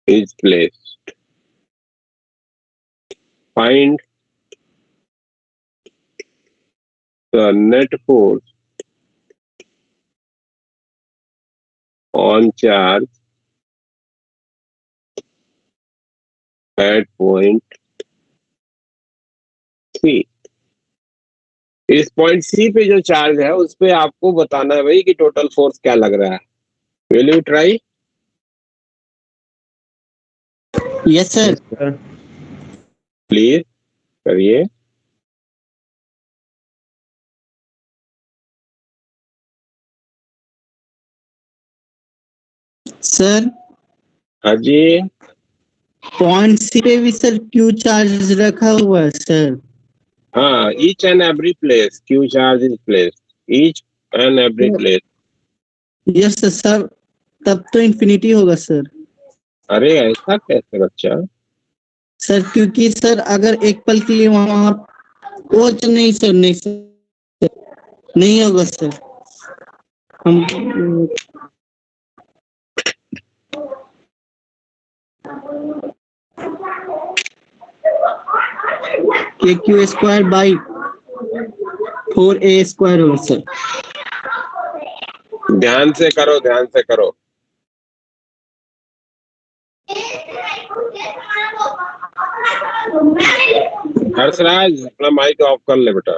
is placed. Find the net force on charge at point C. इस point सी पे जो charge है उस पे आपको बताना है भाई कि टोटल फोर्स क्या लग रहा है। Will you try? Yes sir. Please करिए। सर हाँ जी, पॉइंट सी पे भी सर क्यू चार्ज रखा हुआ है सर। हाँ, each and every place Q charge is placed, each and every place. Yes sir, तब तो इन्फिनिटी होगा सर। अरे ऐसा कैसे बच्चा? सर क्योंकि सर अगर एक पल के लिए वहां वो नहीं सर, नहीं सर, नहीं होगा सर। हम के Q square by 4a square होगा सर। ध्यान से करो, ध्यान से करो। हर्षराज अपना माइक ऑफ कर ले बेटा।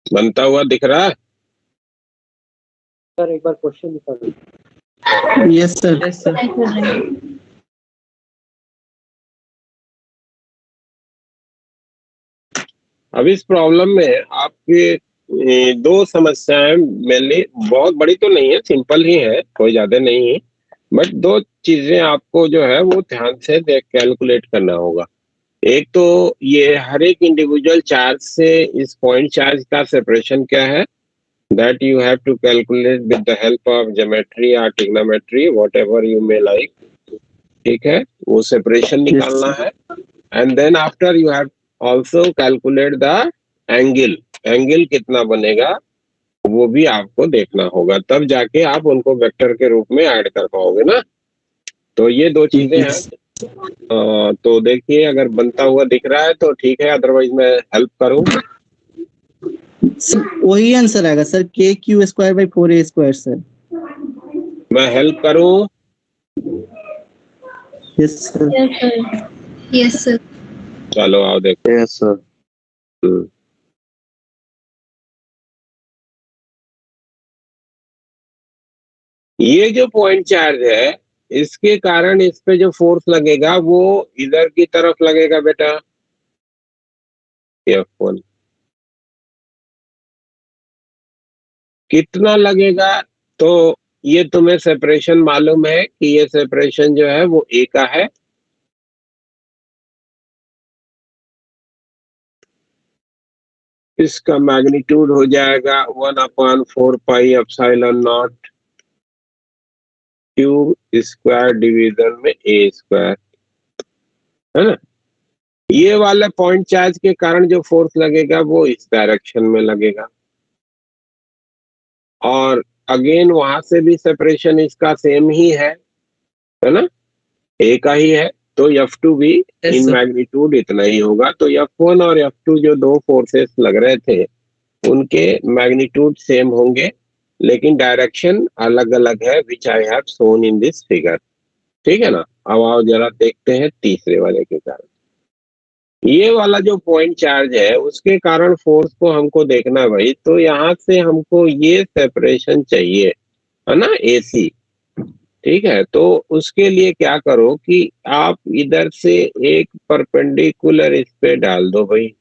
बनता हुआ दिख रहा है? सर एक बार क्वेश्चन निकालो। Yes sir. Yes sir. अब इस प्रॉब्लम में आपके दो समस्याएं मेनली, बहुत बड़ी तो नहीं है, सिंपल ही है, कोई ज्यादा नहीं है, बट दो चीजें आपको जो है वो ध्यान से देख कैलकुलेट करना होगा। एक तो ये हर एक इंडिविजुअल चार्ज से इस पॉइंट चार्ज का सेपरेशन क्या है, that you have to calculate with the help of geometry और trigonometry, whatever you may like, ठीक है, वो सेपरेशन निकालना है। And then after you have also calculate the angle, angle कितना बनेगा वो भी आपको देखना होगा, तब जाके आप उनको वेक्टर के रूप में ऐड कर पाओगे ना। तो ये दो चीजें हैं। तो देखिए अगर बनता हुआ दिख रहा है तो ठीक है, अदरवाइज मैं हेल्प करूं। वही आंसर आएगा सर, के Q square by 4a square sir. मैं हेल्प करूं? Yes sir. Yes sir. चलो आओ देखो। Yes sir. ये जो पॉइंट चार्ज है इसके कारण इस पे जो फोर्स लगेगा वो इधर की तरफ लगेगा बेटा, F1 कितना लगेगा? तो ये तुम्हें सेपरेशन मालूम है कि ये सेपरेशन जो है वो A का है, इसका मैग्नीट्यूड हो जाएगा 1/4 pi epsilon not cube square division में A स्क्वायर, है ना। ये वाला पॉइंट चार्ज के कारण जो फोर्स लगेगा वो इस डायरेक्शन में लगेगा, और अगेन वहां से भी सेपरेशन इसका सेम ही है ना, A का ही है, तो F2 भी इन मैग्नीट्यूड इतना ही होगा। तो F1 और F2 जो दो फोर्सेस लग रहे थे उनके मैग्नीट्यूड सेम होंगे, लेकिन डायरेक्शन अलग अलग है, which I have shown in this figure, ठीक है ना। अब आओ जरा देखते हैं तीसरे वाले के कारण। ये वाला जो पॉइंट चार्ज है उसके कारण फोर्स को हमको देखना है भाई, तो यहाँ से हमको ये सेपरेशन चाहिए, है ना, AC, ठीक है। तो उसके लिए क्या करो कि आप इधर से एक परपेंडिकुलर इस पे डाल दो भाई।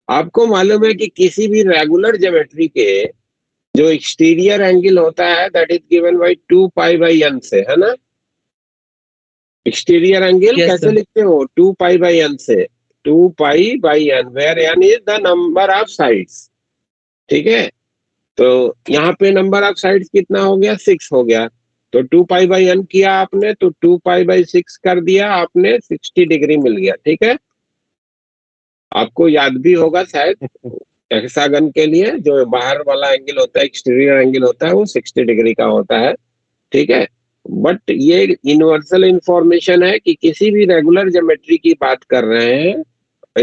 आपको मालूम है कि किसी भी रेगुलर ज्योमेट्री के जो एक्सटीरियर एंगल होता है दैट इज गिवन बाय 2 पाई बाई n से, है ना। एक्सटीरियर एंगल कैसे लिखते हो? 2 पाई बाई n से, 2 पाई by n, where n is the number of sides, ठीक है। तो यहाँ पे नंबर ऑफ साइड्स कितना हो गया? 6 हो गया। तो 2 पाई बाई n किया आपने तो 2 पाई बाई 6 कर दिया आपने, 60 डिग्री मिल गया, ठीक है। आपको याद भी होगा शायद हेक्सागन के लिए जो बाहर वाला एंगल होता है, एक्सटीरियर एंगल होता है, वो 60 डिग्री का होता है, ठीक है। बट ये यूनिवर्सल इंफॉर्मेशन है कि किसी भी रेगुलर ज्योमेट्री की बात कर रहे हैं,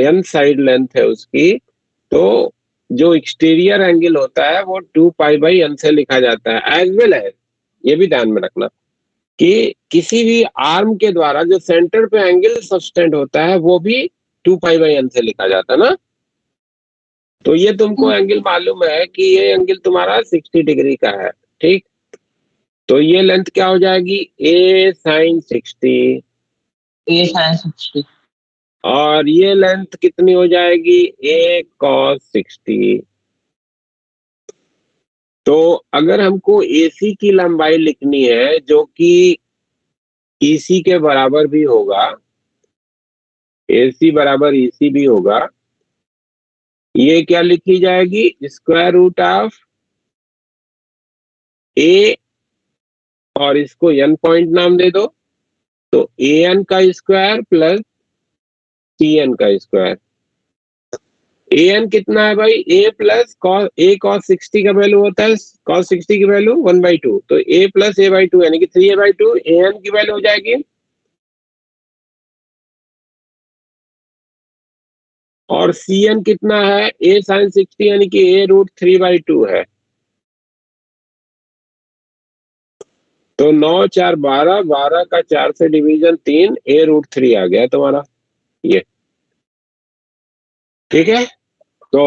n साइड लेंथ है उसकी, तो जो एक्सटीरियर एंगल होता है वो 2 पाई बाई n से लिखा जाता है। एज वेल है, ये भी ध्यान में रखना कि किसी भी आर्म के द्वारा जो सेंटर पे एंगल सब्सटेंड होता है वो भी 2 पाई बाई n से लिखा जाता है ना। तो ये तुमको एंगल मालूम है कि ये एंगल तुम्हारा 60 डिग्री का है, ठीक। तो ये लेंथ क्या हो जाएगी? A sin 60, A sin 60, और ये लेंथ कितनी हो जाएगी? A cos 60। तो अगर हमको AC की लंबाई लिखनी है जो कि EC के बराबर भी होगा, AC बराबर EC भी होगा, ये क्या लिखी जाएगी? स्क्वायर रूट ऑफ A, और इसको n पॉइंट नाम दे दो, तो an का स्क्वायर प्लस cn का स्क्वायर। an कितना है भाई? a प्लस a cos 60 का वैल्यू होता है, cos 60 की वैल्यू 1/2, तो a प्लस a/2 यानी कि 3a/2 an की वैल्यू हो जाएगी। और cn कितना है? a sin 60 यानी कि a रूट 3/2 है। तो 9 4 12, 12 का 4 से डिवीजन 3, a रूट 3 आ गया तुम्हारा, ये ठीक है। तो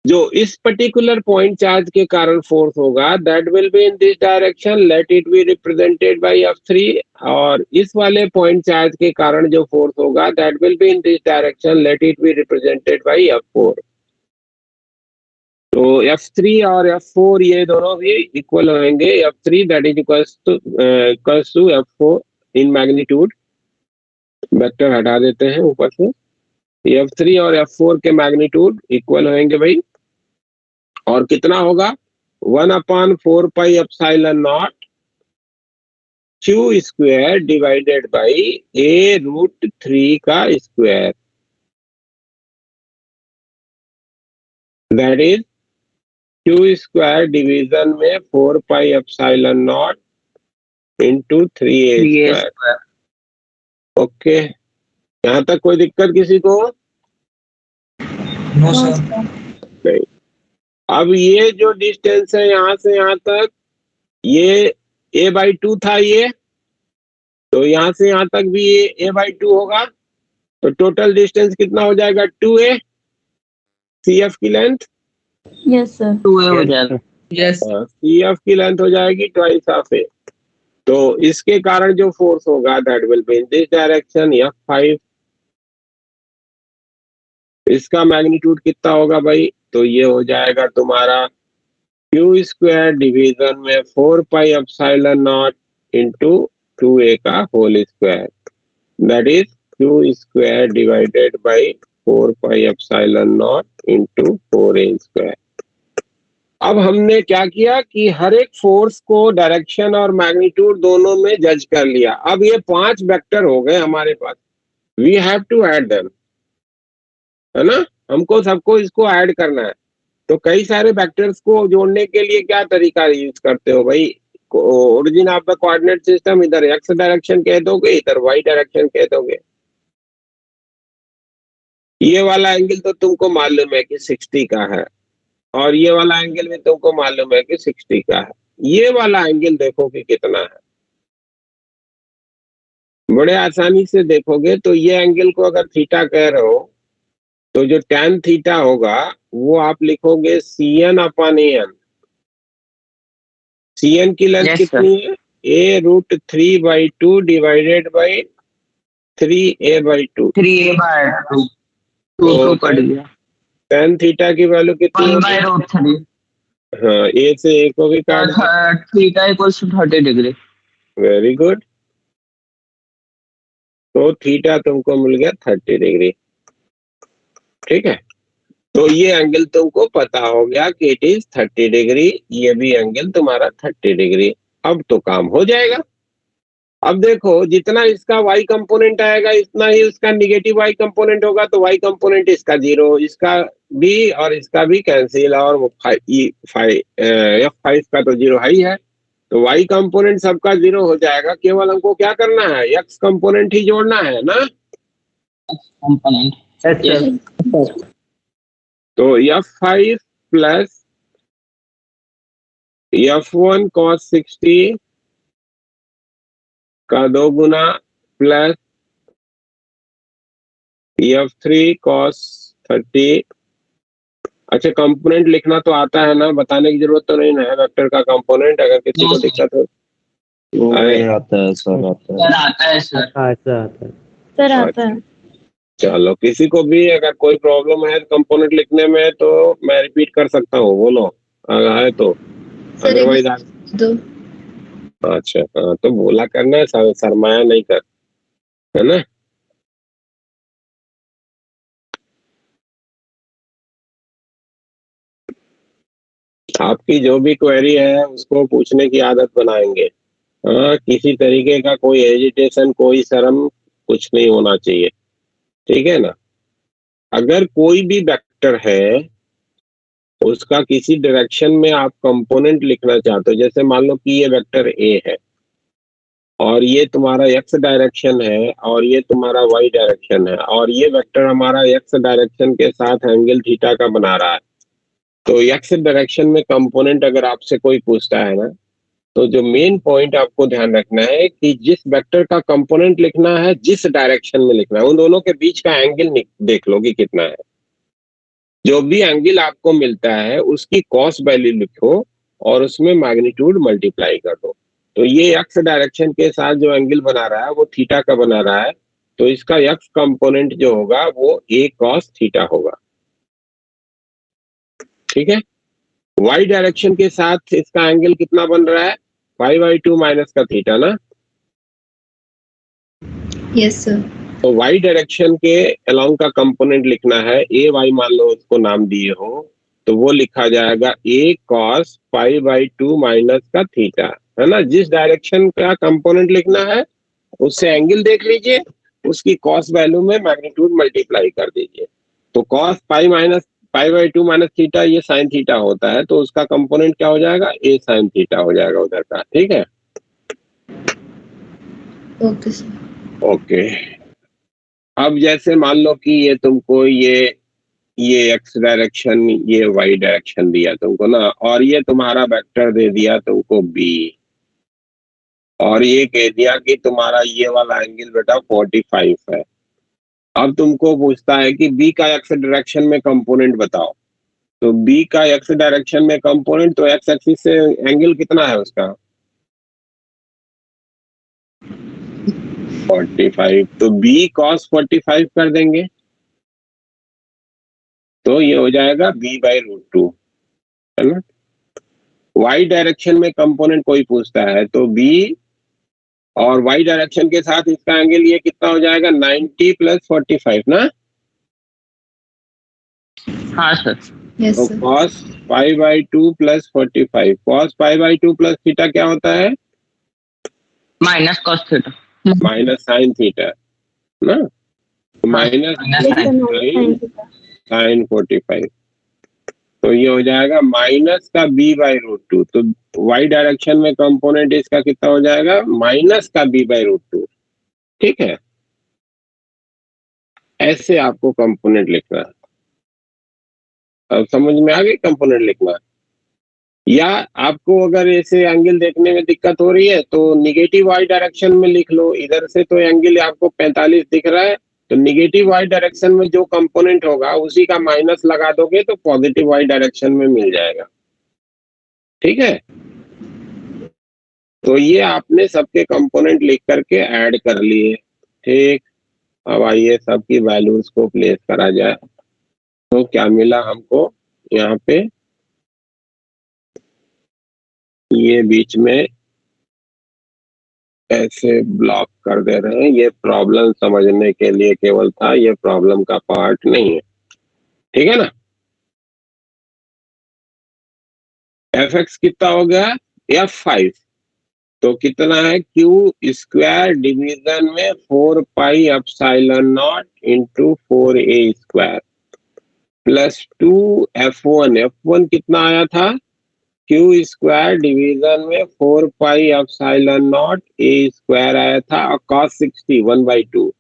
जो इस पर्टिकुलर पॉइंट चार्ज के कारण फोर्स होगा that will be in this direction, let it be represented by F3, और इस वाले पॉइंट चार्ज के कारण जो फोर्स होगा that will be in this direction, let it be represented by F4। तो F3 और F4 ये दोनों भी इक्वल होंगे, F3 that is equals to F4 in magnitude, vector हटा देते हैं ऊपर से। F3 और F4 के मैग्नीट्यूड इक्वल होंगे भाई, और कितना होगा 1/4 pi epsilon naught Q square divided by A√3 का square, that is Q square division में 4 pi epsilon naught into 3A square. Okay, यहाँ तक कोई दिक्कत किसी को? No sir. नहीं। अब ये जो डिस्टेंस है यहाँ से यहाँ तक, ये A/2 था ये, तो यहाँ से यहाँ तक भी ये A/2 होगा, तो टोटल डिस्टेंस कितना हो जाएगा 2A CF की लेंथ। Yes sir. 2A हो जाएगा। यस। CF की लेंथ हो जाएगी ट्वाइस ऑफ A, तो इसके कारण जो फोर्स होगा that will be in this direction F5। इसका मैग्नीट्यूड कितना होगा भाई, तो ये हो जाएगा तुम्हारा Q स्क्वायर डिवीजन में 4 pi epsilon naught into 2A का whole square, that is Q square divided by 4 pi epsilon naught into 4A square. अब हमने क्या किया कि हर एक फोर्स को डायरेक्शन और मैग्नीट्यूड दोनों में जज कर लिया। अब ये 5 वेक्टर हो गए हमारे पास, we have to add them, है ना, हमको सबको इसको ऐड करना है। तो कई सारे वेक्टर्स को जोड़ने के लिए क्या तरीका यूज करते हो भाई, origin of the coordinate system, इधर एक्स डायरेक्शन कह दोगे, इधर वाई डायरेक्शन कह दोगे। ये वाला एंगल तो तुमको मालूम है कि 60 का है, और ये वाला एंगल भी तुमको मालूम है कि 60 का है। ये वाला एंगल देखो कि कितना है, बड़े आसानी से देखोगे तो ये एंगल को अगर थीटा कह रहे हो तो जो tan थीटा होगा वो आप लिखोगे CN/AN। CN की लेंथ Yes, कितनी है, A√3/2 divided by 3A/2। 3A/2 2 cut गया, tan थीटा की वैल्यू कितनी होगी? 1/√3। हाँ, A से A को भी काट दो। Theta equals to 30 degree. Very good, तो थीटा तुमको मिल गया 30 डिग्री। ठीक है, तो ये एंगल तुमको पता हो गया कि इट इज 30 डिग्री, ये भी एंगल तुम्हारा 30 डिग्री। अब तो काम हो जाएगा। अब देखो जितना इसका y कंपोनेंट आएगा इतना ही उसका निगेटिव y कंपोनेंट होगा, तो y कंपोनेंट इसका 0, इसका भी और इसका भी कैंसिल, और F5 का तो 0 ही है, तो y कंपोनेंट सबका 0 हो जाएगा। केवल हमको क्या करना है, x कंपोनेंट ही जोड़ना है ना। कंपोनेंट तो F5 प्लस F1 cos 60 का 2 गुना प्लस F3 cos 30। अच्छा, कंपोनेंट लिखना तो आता है ना, बताने की जरूरत तो नहीं है वेक्टर का कंपोनेंट, अगर किसी को दिक्कत हो। अरे आता है सर, आता है। आता है सर। ऐसा आता है। सर आता है। चलो, किसी को भी अगर कोई प्रॉब्लम है कंपोनेंट लिखने में तो मैं रिपीट कर सकता हूँ, बोलो अगर है तो, सर अदरवाइज दो। अच्छा हाँ, तो बोला करना है, सरमाया नहीं कर, है ना। आपकी जो भी क्वेरी है उसको पूछने की आदत बनाएंगे। हाँ, किसी तरीके का कोई हेजिटेशन, कोई शर्म कुछ नहीं होना चाहिए, ठीक है ना। अगर कोई भी वेक्टर है उसका किसी डायरेक्शन में आप कंपोनेंट लिखना चाहते हो, जैसे मान लो कि ये वेक्टर ए है और ये तुम्हारा एक्स डायरेक्शन है और ये तुम्हारा वाई डायरेक्शन है, और ये वेक्टर हमारा एक्स डायरेक्शन के साथ एंगल थीटा का बना रहा है, तो एक्स डायरेक्शन में कंपोनेंट अगर आपसे कोई पूछता है ना, तो जो मेन पॉइंट आपको ध्यान रखना है कि जिस वेक्टर का कंपोनेंट लिखना है जिस डायरेक्शन में लिखना है, उन दोनों के बीच का एंगल देख लो कि कितना है। जो भी एंगल आपको मिलता है उसकी कॉस वैल्यू लिखो और उसमें मैग्नीट्यूड मल्टीप्लाई कर दो। तो ये एक्स डायरेक्शन के साथ जो एंगल बना रहा है वो थीटा का बना रहा है, तो इसका एक्स कंपोनेंट जो होगा वो a cos थीटा होगा। ठीक है, y डायरेक्शन के साथ इसका एंगल कितना बन रहा है, 5/2 माइनस का थीटा ना। Yes sir. तो वाई डायरेक्शन के अलोंग का कंपोनेंट लिखना है, ए वाई मान लो उसको नाम दिए हो, तो वो लिखा जाएगा ए कॉस पाई बाई 2 माइनस का थीटा, है ना। जिस डायरेक्शन का कंपोनेंट लिखना है उससे एंगल देख लीजिए, उसकी कॉस वैल्यू में मैग्नीट्यूड मल्टीप्लाई कर दीजिए। तो cos pi by 2 minus theta ये साइन थीटा होता है, तो उसका कंपोनेंट क्या हो जाएगा, ए साइन थीटा हो जाएगा उधर का। ठीक है, ओके सर। ओके। अब जैसे मान लो कि ये तुमको ये एक्स डायरेक्शन, ये वाई डायरेक्शन दिया तुमको ना, और ये तुम्हारा वेक्टर दे दिया तुमको बी, और ये कह दिया कि तुम्हारा ये वाला एंगल बेटा 45 है। अब तुमको पूछता है कि बी का एक्स डायरेक्शन में कंपोनेंट बताओ। तो बी का एक्स डायरेक्शन में कंपोनेंट, तो एक्स एक्सिस से एंगल कितना है उसका 45, तो बी कॉस 45 कर देंगे, तो ये हो जाएगा बी बाई रूट 2, है ना। वाई डायरेक्शन में कंपोनेंट कोई पूछता है तो बी, और वाई डायरेक्शन के साथ इसका एंगल ये कितना हो जाएगा 90 प्लस 45 ना। हाँ सर। यस तो sir. cos pi by 2 plus 45, cos pi by 2 plus theta क्या होता है, minus cos theta. Minus sine theta ना, minus minus yes sir, sine. Minus theta. Sine 45, तो ये हो जाएगा माइनस का बी बाई रूट 2। तो वाई डायरेक्शन में कंपोनेंट इसका कितना हो जाएगा माइनस का बी बाई रूट 2। ठीक है, ऐसे आपको कंपोनेंट लिखना है। अब समझ में आ गई कंपोनेंट लिखना। या आपको अगर ऐसे एंगल देखने में दिक्कत हो रही है तो निगेटिव वाई डायरेक्शन में लिख लो। इधर से तो एंगल आपको 45 दिख रहा है, तो निगेटिव वाई डायरेक्शन में जो कंपोनेंट होगा उसी का माइनस लगा दोगे तो पॉजिटिव वाई डायरेक्शन में मिल जाएगा। ठीक है, तो ये आपने सबके कंपोनेंट लिख करके ऐड कर लिए। ठीक, अब आइए सबकी वैल्यूज को प्लेस करा जाए। तो क्या मिला हमको, यहाँ पे ये बीच में ऐसे ब्लॉक कर दे रहे हैं, ये प्रॉब्लम समझने के लिए केवल था, ये प्रॉब्लम का पार्ट नहीं है। ठीक है ना। एफ एक्स कितना हो गया F5, तो कितना है क्यू स्क्वायर डिवीजन में 4 pi epsilon naught into 4a square plus 2 F1 कितना आया था, क्यू स्क्वायर डिवीजन में 4 pi epsilon naught a square आया था, और cos 60 1/2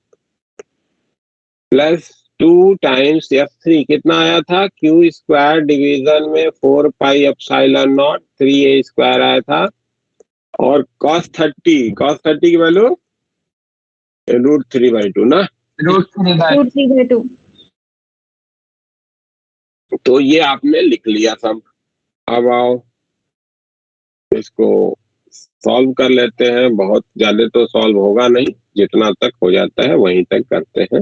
प्लस 2 टाइम्स F3 कितना आया था, क्यू स्क्वायर डिवीजन में 4 pi epsilon not 3a square आया था, और cos 30 की वैल्यू √3/2 ना, √3/2। तो ये आपने लिख लिया सब। अब आओ इसको सॉल्व कर लेते हैं। बहुत ज्यादा तो सॉल्व होगा नहीं, जितना तक हो जाता है वहीं तक करते हैं।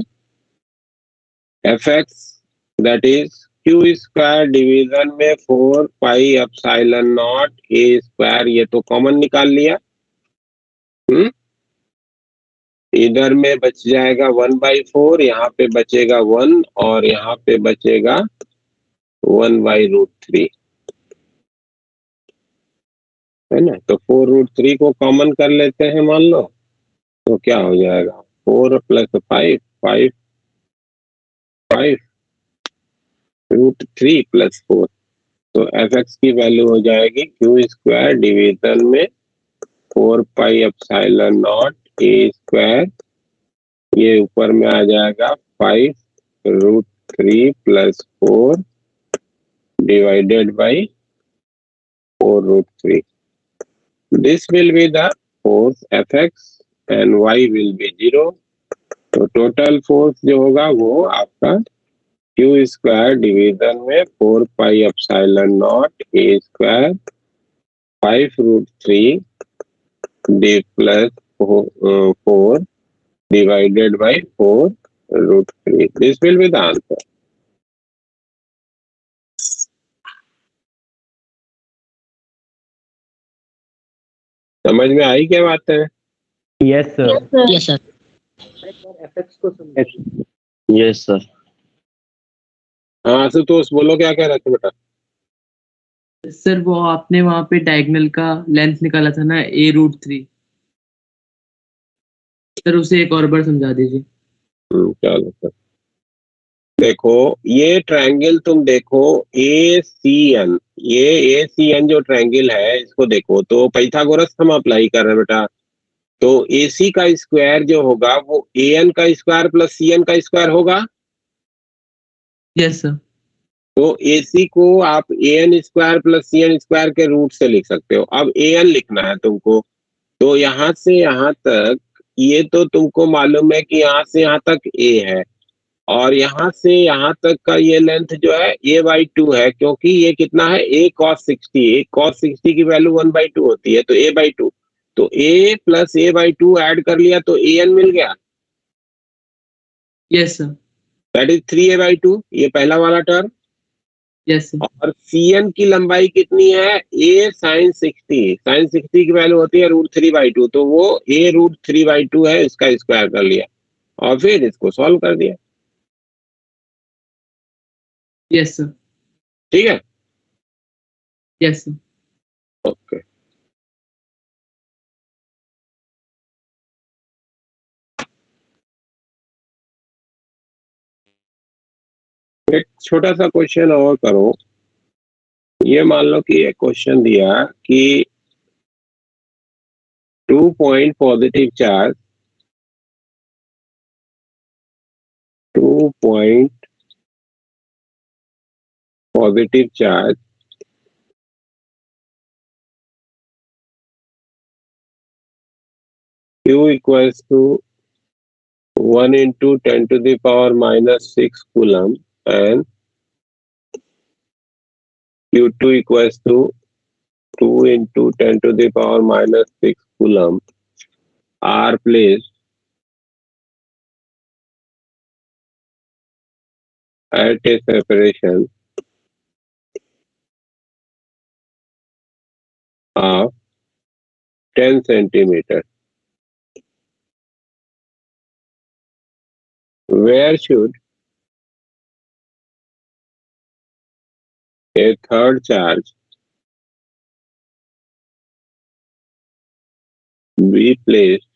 F x that is Q square division में 4 pi epsilon naught a square, ये तो कॉमन निकाल लिया। इधर में बच जाएगा 1/4, यहाँ पे बचेगा 1, और यहाँ पे बचेगा 1/√3, है ना। तो 4√3 को कॉमन कर लेते हैं मान लो, तो क्या हो जाएगा 4 + 5 5 √3 + 4, तो एफ एक्स की वैल्यू हो जाएगी क्यू स्क्वायर डिवीजन में 4 pi epsilon naught a square, ये ऊपर में आ जाएगा 5√3 + 4 divided by 4√3। This will be the force Fx and y will be 0। तो टोटल फोर्स जो होगा वो आपका क्यू स्क्वायर डिवीजन में 4 pi epsilon naught a square 5√3 d plus 4 divided by 4√3। This will be the answer। समझ में आई क्या बात है। Yes sir. Yes sir. Yes sir. हाँ आशुतोष बोलो क्या कह रहे थे बेटा? सर वो आपने वहां पे डायगोनल का लेंथ निकाला था ना a√3, सर उसे एक और बार समझा दीजिए। चलो सर, देखो ये ट्रायंगल तुम देखो ए सी एन, ये ए सी एन जो ट्रायंगल है इसको देखो, तो पाइथागोरस हम अप्लाई कर रहे हैं बेटा। तो ए सी का स्क्वायर जो होगा वो ए एन का स्क्वायर प्लस सी एन का स्क्वायर होगा। Yes sir. तो ए सी को आप A N square plus C N square के रूट से लिख सकते हो। अब ए एन लिखना है तुमको, तो यहां से यहां तक ये तो तुमको मालूम है कि यहाँ से यहाँ तक ए है, और यहाँ से यहाँ तक का ये लेंथ जो है a/2 है, क्योंकि ये कितना है a cos 60, a cos 60 की वैल्यू 1/2 होती है, तो a/2, तो a प्लस a/2 ऐड कर लिया तो an मिल गया, yes sir. That is 3a/2, ये पहला वाला टर्म। Yes sir. और cn की लंबाई कितनी है, a sin 60, sin 60 की वैल्यू होती है √3/2, तो वो a√3/2 है, इसका स्क्वायर कर लिया और फिर इसको सॉल्व कर दिया। Yes sir. ठीक है, यस सर। ओके। एक छोटा सा क्वेश्चन और करो। ये मान लो कि एक क्वेश्चन दिया कि 2 point positive charge, 2 point positive charge Q equals to 1 into 10 to the power minus 6 coulomb and Q2 equals to 2 into 10 to the power minus 6 coulomb are placed at a separation of 10 centimeter. Where should a third charge be placed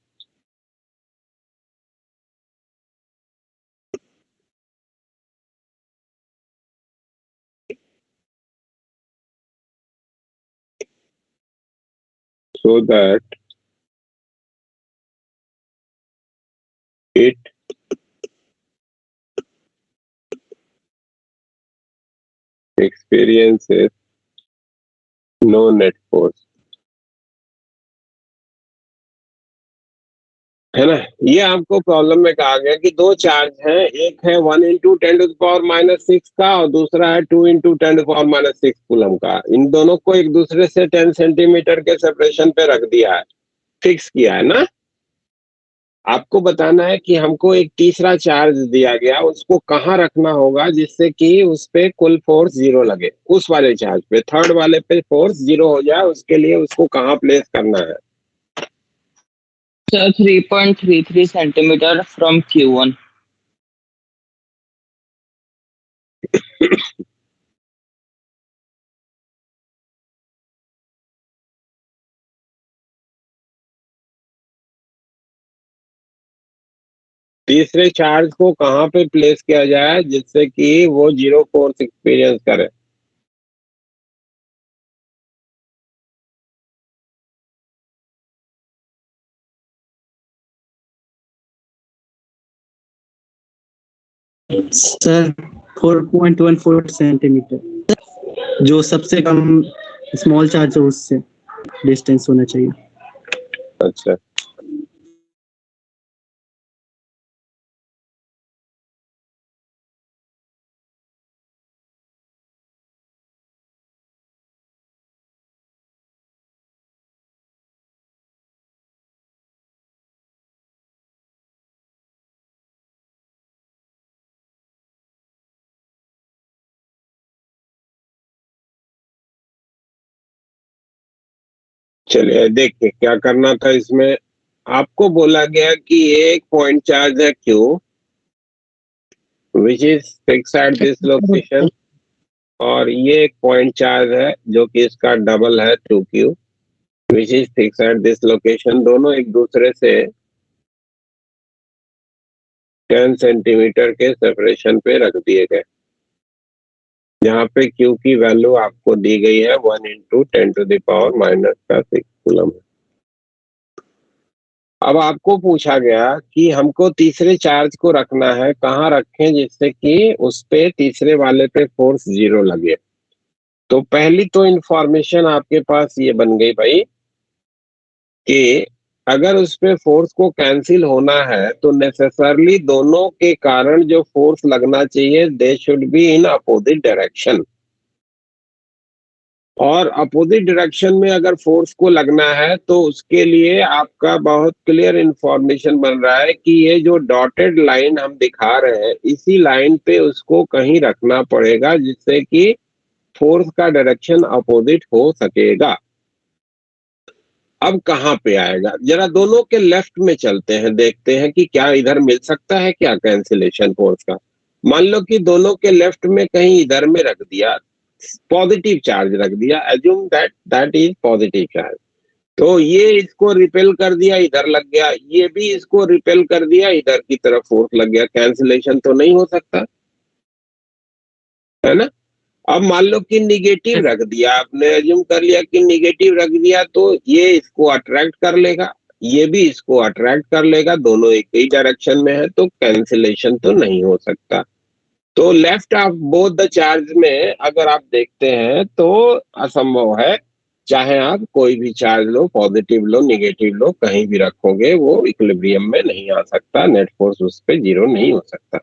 so that it experiences no net force? है ना, ये आपको problem में कहा गया कि दो charge हैं, एक है 1 into 10 to the power minus 6 का और दूसरा है 2 into 10 to the power minus 6 coulomb का। इन दोनों को एक दूसरे से 10 सेंटीमीटर के सेपरेशन पे रख दिया है, फिक्स किया है ना। आपको बताना है कि हमको एक तीसरा चार्ज दिया गया, उसको कहाँ रखना होगा जिससे कि उस पे कुल फोर्स 0 लगे, उस वाले चार्ज पे, थर्ड वाले पे फोर्स 0 हो जाए, उसके लिए उसको कहाँ प्लेस करना है। Sir 3.33 centimetre from Q1। तीसरे चार्ज को कहाँ पे प्लेस किया जाए जिससे कि वो 0 फोर्स एक्सपीरियंस करे। सर 4.14 सेंटीमीटर, जो सबसे कम स्मॉल चार्ज है उससे डिस्टेंस होना चाहिए। अच्छा, चलिए देखिए क्या करना था इसमें। आपको बोला गया कि ये एक पॉइंट चार्ज है Q which is fix at this location, और ये एक पॉइंट चार्ज है जो कि इसका डबल है 2Q which is fix at this location. दोनों एक दूसरे से 10 सेंटीमीटर के सेपरेशन पे रख दिए गए, जहाँ पे Q की वैल्यू आपको दी गई है 1 × 10⁻⁻⁶ कूलम। अब आपको पूछा गया कि हमको तीसरे चार्ज को रखना है, कहाँ रखें जिससे कि उस पे तीसरे वाले पे फोर्स 0 लगे। तो पहली तो इंफॉर्मेशन आपके पास ये बन गई भाई कि अगर उस पे फोर्स को कैंसिल होना है तो नेसेसरली दोनों के कारण जो फोर्स लगना चाहिए they should be in opposite direction, और अपोजिट डायरेक्शन में अगर फोर्स को लगना है तो उसके लिए आपका बहुत क्लियर इंफॉर्मेशन बन रहा है कि ये जो डॉटेड लाइन हम दिखा रहे हैं इसी लाइन पे उसको कहीं रखना पड़ेगा जिससे कि फोर्स का डायरेक्शन अपोजिट हो सकेगा। अब कहाँ पे आएगा, जरा दोनों के लेफ्ट में चलते हैं, देखते हैं कि क्या इधर मिल सकता है क्या कैंसिलेशन फोर्स का। मान लो कि दोनों के लेफ्ट में कहीं इधर में रख दिया, पॉजिटिव चार्ज रख दिया, assume that is positive charge, तो ये इसको रिपेल कर दिया, इधर लग गया, ये भी इसको रिपेल कर दिया, इधर की तरफ फोर्स लग गया, कैंसिलेशन तो नहीं हो सकता है ना। अब मान लो कि निगेटिव रख दिया, आपने एज्यूम कर लिया कि निगेटिव रख दिया तो ये इसको अट्रैक्ट कर लेगा, ये भी इसको अट्रैक्ट कर लेगा, दोनों एक ही डायरेक्शन में है, तो कैंसिलेशन तो नहीं हो सकता। तो left of both the charge में अगर आप देखते हैं तो असंभव है, चाहे आप कोई भी चार्ज लो, पॉजिटिव लो निगेटिव लो, कहीं भी रखोगे वो इक्विलिब्रियम में नहीं आ सकता, नेट फोर्स उस पे 0 नहीं हो सकता।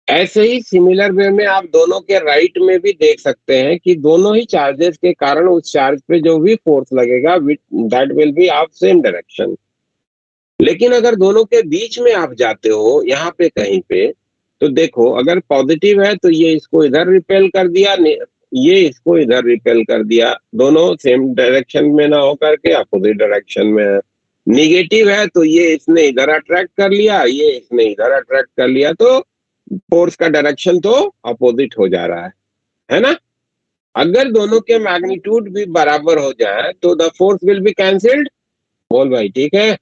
ऐसे ही सिमिलर वे में आप दोनों के राइट में भी देख सकते हैं कि दोनों ही चार्जेस के कारण उस चार्ज पे जो भी फोर्स लगेगा that will B of same direction. लेकिन अगर दोनों के बीच में आप जाते हो यहाँ पे कहीं पे, तो देखो अगर पॉजिटिव है तो ये इसको इधर रिपेल कर दिया, ये इसको इधर रिपेल कर दिया, दोनों सेम डायरेक्शन में ना होकर के अपोजिट डायरेक्शन में है। निगेटिव है तो ये इसने इधर अट्रैक्ट कर लिया, ये इसने इधर अट्रैक्ट कर लिया, तो फोर्स का डायरेक्शन तो अपोजिट हो जा रहा है ना। अगर दोनों के मैग्नीट्यूड भी बराबर हो जाए तो the force will be cancelled. बोल भाई ठीक है।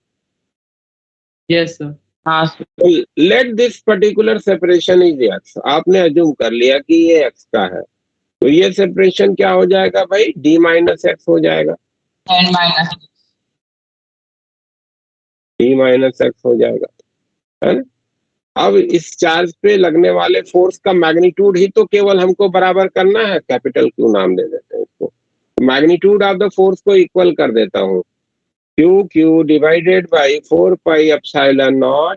Yes sir. हाँ let this particular separation is X, आपने अज्यूम कर लिया कि ये एक्स का है, तो ये सेपरेशन क्या हो जाएगा भाई, d-x हो जाएगा, 10 माइनस d-x हो जाएगा, है ना। अब इस चार्ज पे लगने वाले फोर्स का मैग्नीट्यूड ही तो केवल हमको बराबर करना है, कैपिटल क्यू नाम दे देते हैं इसको, मैग्नीट्यूड ऑफ द फोर्स को इक्वल कर देता हूँ, Q Q divided by 4πε0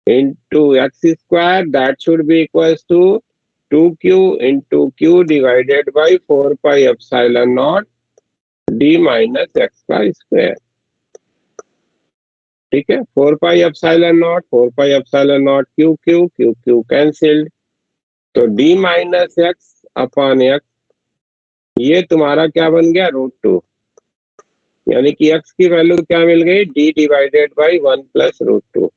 into x², that should be equals to 2q into q divided by 4πε0 d-x का स्क्वायर। ठीक है, 4πε0 4πε0 Q Q Q Q cancelled, तो d-x अपॉन x, ये तुम्हारा क्या बन गया √2, यानी कि x की वैल्यू क्या मिल गई, d डिवाइडेड बाई 1 + √2,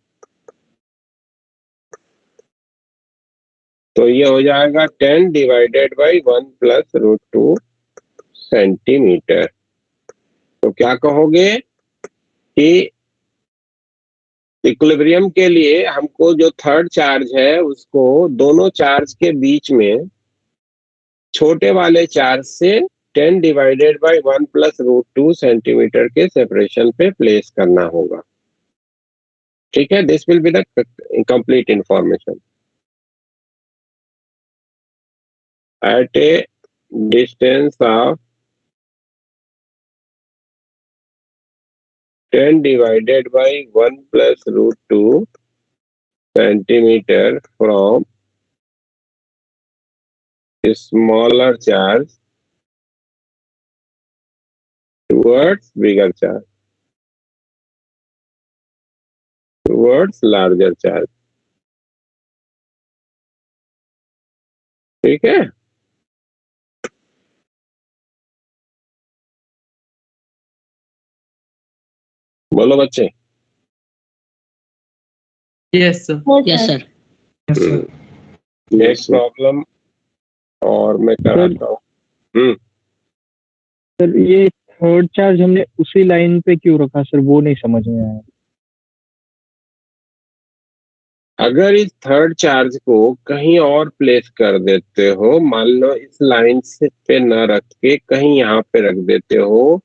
तो ये हो जाएगा 10 डिवाइडेड बाई 1 + √2 सेंटीमीटर। तो क्या कहोगे कि इक्विलिब्रियम के लिए हमको जो थर्ड चार्ज है उसको दोनों चार्ज के बीच में छोटे वाले चार्ज से 10 डिवाइडेड बाई 1 + √2 सेंटीमीटर के सेपरेशन पे प्लेस करना होगा। ठीक है, this will be the complete information at a distance of 10 divided by 1 + √2 centimeter from a smaller charge towards bigger charge, towards larger charge। ठीक है, बोलो बच्चे। Yes sir. Yes sir. Next problem और मैं कराता हूँ। सर ये थर्ड चार्ज हमने उसी लाइन पे क्यों रखा सर, वो नहीं समझ में आया। अगर इस थर्ड चार्ज को कहीं और प्लेस कर देते हो, मान लो इस लाइन से पे न रख के कहीं यहाँ पे रख देते हो,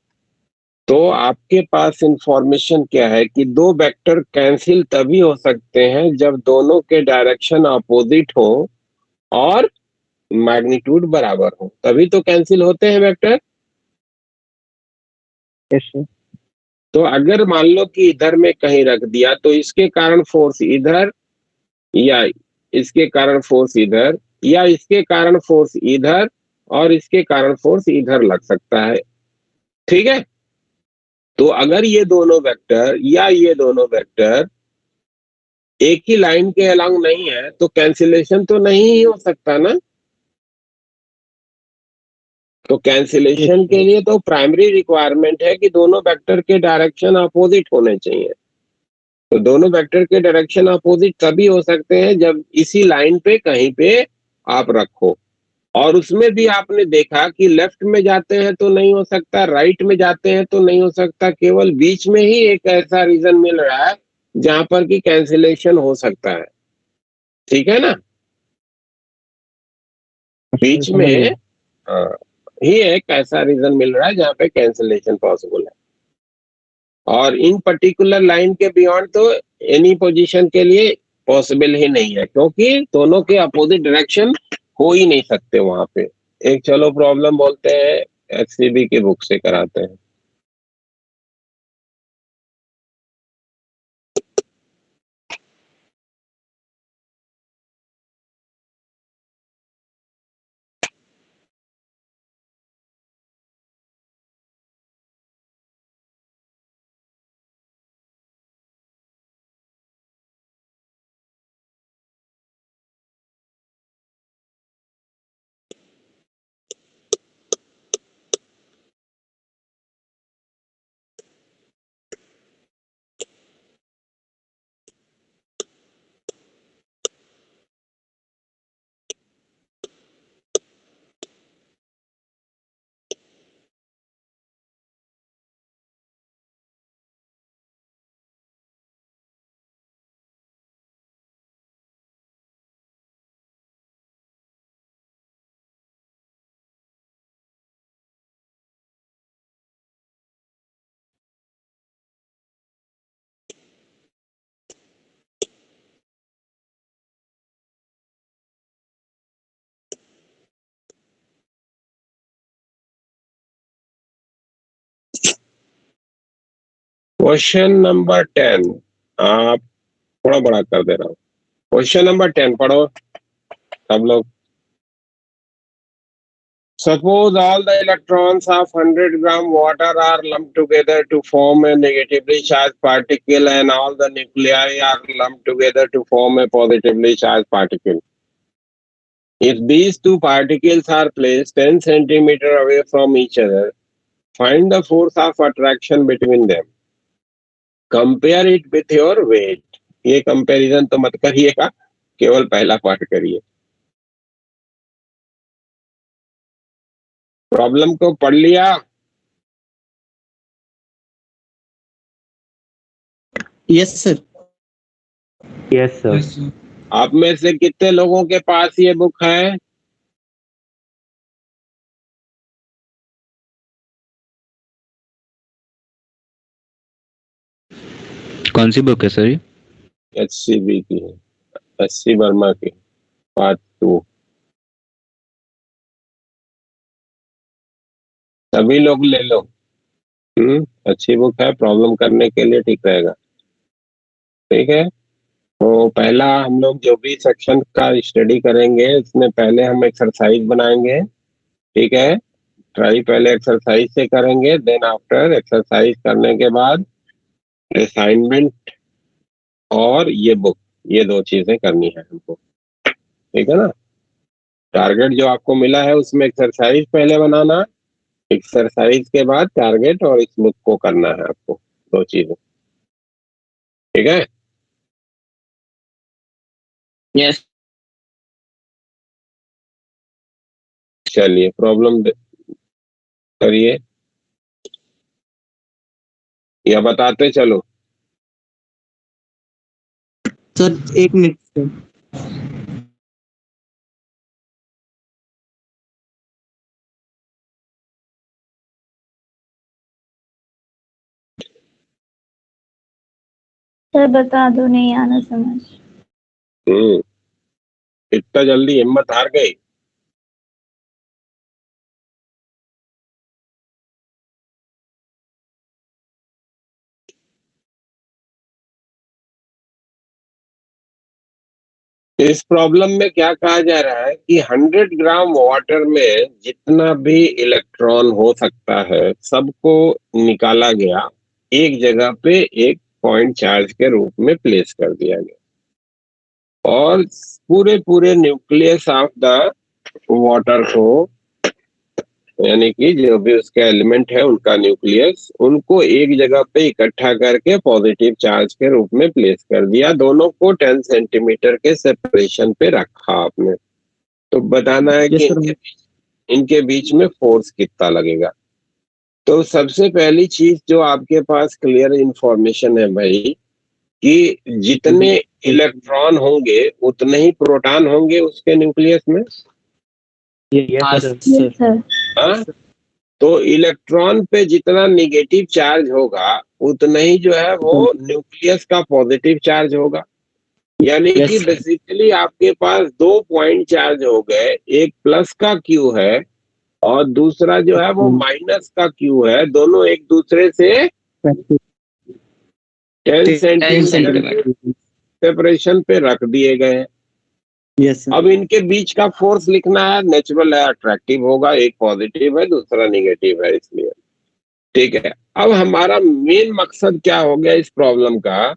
तो आपके पास इंफॉर्मेशन क्या है कि दो वेक्टर कैंसिल तभी हो सकते हैं जब दोनों के डायरेक्शन अपोजिट हो और मैग्नीट्यूड बराबर हो, तभी तो कैंसिल होते हैं वेक्टर। Yes sir. तो अगर मान लो कि इधर में कहीं रख दिया तो इसके कारण फोर्स इधर, या इसके कारण फोर्स इधर, या इसके कारण फोर्स इधर और इसके कारण फोर्स इधर लग सकता है। ठीक है, तो अगर ये दोनों वेक्टर या ये दोनों वेक्टर एक ही लाइन के अलोंग नहीं है तो कैंसिलेशन तो नहीं ही हो सकता ना। तो कैंसिलेशन के लिए तो प्राइमरी रिक्वायरमेंट है कि दोनों वेक्टर के डायरेक्शन अपोजिट होने चाहिए। तो दोनों वेक्टर के डायरेक्शन अपोजिट तभी हो सकते हैं जब इसी लाइन पे कहीं पे आप रखो। और उसमें भी आपने देखा कि लेफ्ट में जाते हैं तो नहीं हो सकता, राइट में जाते हैं तो नहीं हो सकता, केवल बीच में ही एक ऐसा रीजन मिल रहा है जहां पर कि कैंसिलेशन हो सकता है। ठीक है ना, बीच में ही एक ऐसा रीजन मिल रहा है जहां पे कैंसिलेशन पॉसिबल है। और इन पर्टिकुलर लाइन के बियॉन्ड तो एनी पोजीशन के लिए पॉसिबल ही नहीं है, क्योंकि दोनों के अपोजिट डायरेक्शन हो ही नहीं सकते वहां पे। एक चलो प्रॉब्लम बोलते हैं एचसीबी की बुक से कराते हैं। क्वेश्चन नंबर 10, आप थोड़ा बड़ा कर दे रहा हूं। क्वेश्चन नंबर 10 पढ़ो सब लोग। Suppose all the electrons of 100 gram water are lumped together to form a negatively charged particle and all the nuclei are lumped together to form a positively charged particle. If these two particles are placed 10 centimeter away from each other, find the force of attraction between them. Compare it with your weight. ये comparison तो मत करिएगा, केवल पहला part करिए। Problem को पढ़ लिया? Yes sir. Yes sir. आप में से कितने लोगों के पास ये बुक है? कौन सी बुक है सर? एचसीबी की है, एचसी वर्मा की, पार्ट 2। सभी लोग ले लो। अच्छी बुक है, प्रॉब्लम करने के लिए ठीक रहेगा। ठीक है, तो पहला हम लोग जो भी सेक्शन का स्टडी करेंगे इसमें पहले हम एक्सरसाइज बनाएंगे। ठीक है, ट्राई पहले एक्सरसाइज से करेंगे, देन आफ्टर एक्सरसाइज करने के बाद असाइनमेंट और ये बुक, ये दो चीजें करनी है हमको। ठीक है ना, टारगेट जो आपको मिला है उसमें एक्सरसाइज पहले बनाना, एक्सरसाइज के बाद टारगेट और इस बुक को करना है आपको, दो चीजें। ठीक है। यस चलिए प्रॉब्लम करिए या बताते चलो। Sir 1 minute sir. सर बता दो, नहीं आना समझ। इतना जल्दी हिम्मत हार गई। इस प्रॉब्लम में क्या कहा जा रहा है कि 100 ग्राम वाटर में जितना भी इलेक्ट्रॉन हो सकता है सबको निकाला गया, एक जगह पे एक पॉइंट चार्ज के रूप में प्लेस कर दिया गया और पूरे पूरे न्यूक्लियस ऑफ द वाटर को, यानी कि जो भी उसके एलिमेंट है उनका न्यूक्लियस, उनको एक जगह पे इकट्ठा करके पॉजिटिव चार्ज के रूप में प्लेस कर दिया। दोनों को 10 सेंटीमीटर के सेपरेशन पे रखा आपने। तो बताना है कि इनके बीच में फोर्स कितना लगेगा। तो सबसे पहली चीज जो आपके पास क्लियर इंफॉर्मेशन है भाई, कि जितने इलेक्ट्रॉन होंगे उतने ही प्रोटॉन होंगे उसके न्यूक्लियस में। Yes sir. हाँ? तो इलेक्ट्रॉन पे जितना निगेटिव चार्ज होगा उतना ही जो है वो न्यूक्लियस का पॉजिटिव चार्ज होगा। यानी कि बेसिकली आपके पास 2 पॉइंट चार्ज हो गए, एक प्लस का क्यू है और दूसरा जो है वो माइनस का क्यू है। दोनों एक दूसरे से 10 सेंटीमीटर सेपरेशन पे रख दिए गए हैं। अब इनके बीच का फोर्स लिखना है, नेचुरल है, अट्रैक्टिव होगा, एक पॉजिटिव है दूसरा निगेटिव है, इसलिए ठीक है। अब हमारा मेन मकसद क्या हो गया इस प्रॉब्लम का,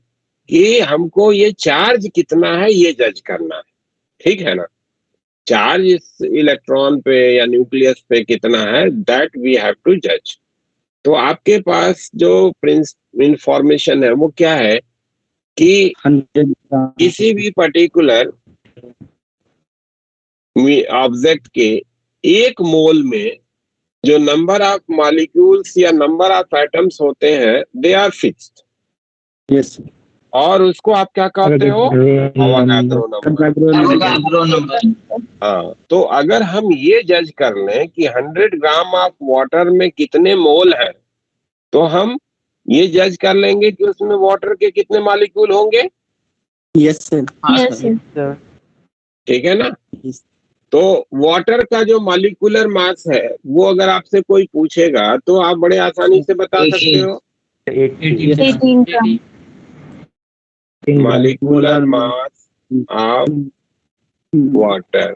कि हमको ये चार्ज कितना है ये जज करना है, ठीक है ना। चार्ज इस इलेक्ट्रॉन पे या न्यूक्लियस पे कितना है, दैट वी हैव टू जज। तो आपके पास जो इंफॉर्मेशन है वो क्या है कि किसी भी पर्टिकुलर ऑब्जेक्ट के 1 मोल में जो नंबर ऑफ मॉलिक्यूल्स या नंबर ऑफ एटम्स होते हैं दे आर फिक्स्ड। यस। और उसको आप क्या कहते हो, अवोगाद्रो नंबर। हाँ, तो अगर हम ये जज कर लें कि 100 ग्राम ऑफ वाटर में कितने मोल है, तो हम ये जज कर लेंगे कि उसमें वाटर के कितने मॉलिक्यूल होंगे। Yes sir. ठीक है ना। तो वाटर का जो मॉलिक्यूलर मास है वो अगर आपसे कोई पूछेगा तो आप बड़े आसानी से बता सकते हो, 18 मॉलिक्यूलर मास ऑफ वाटर।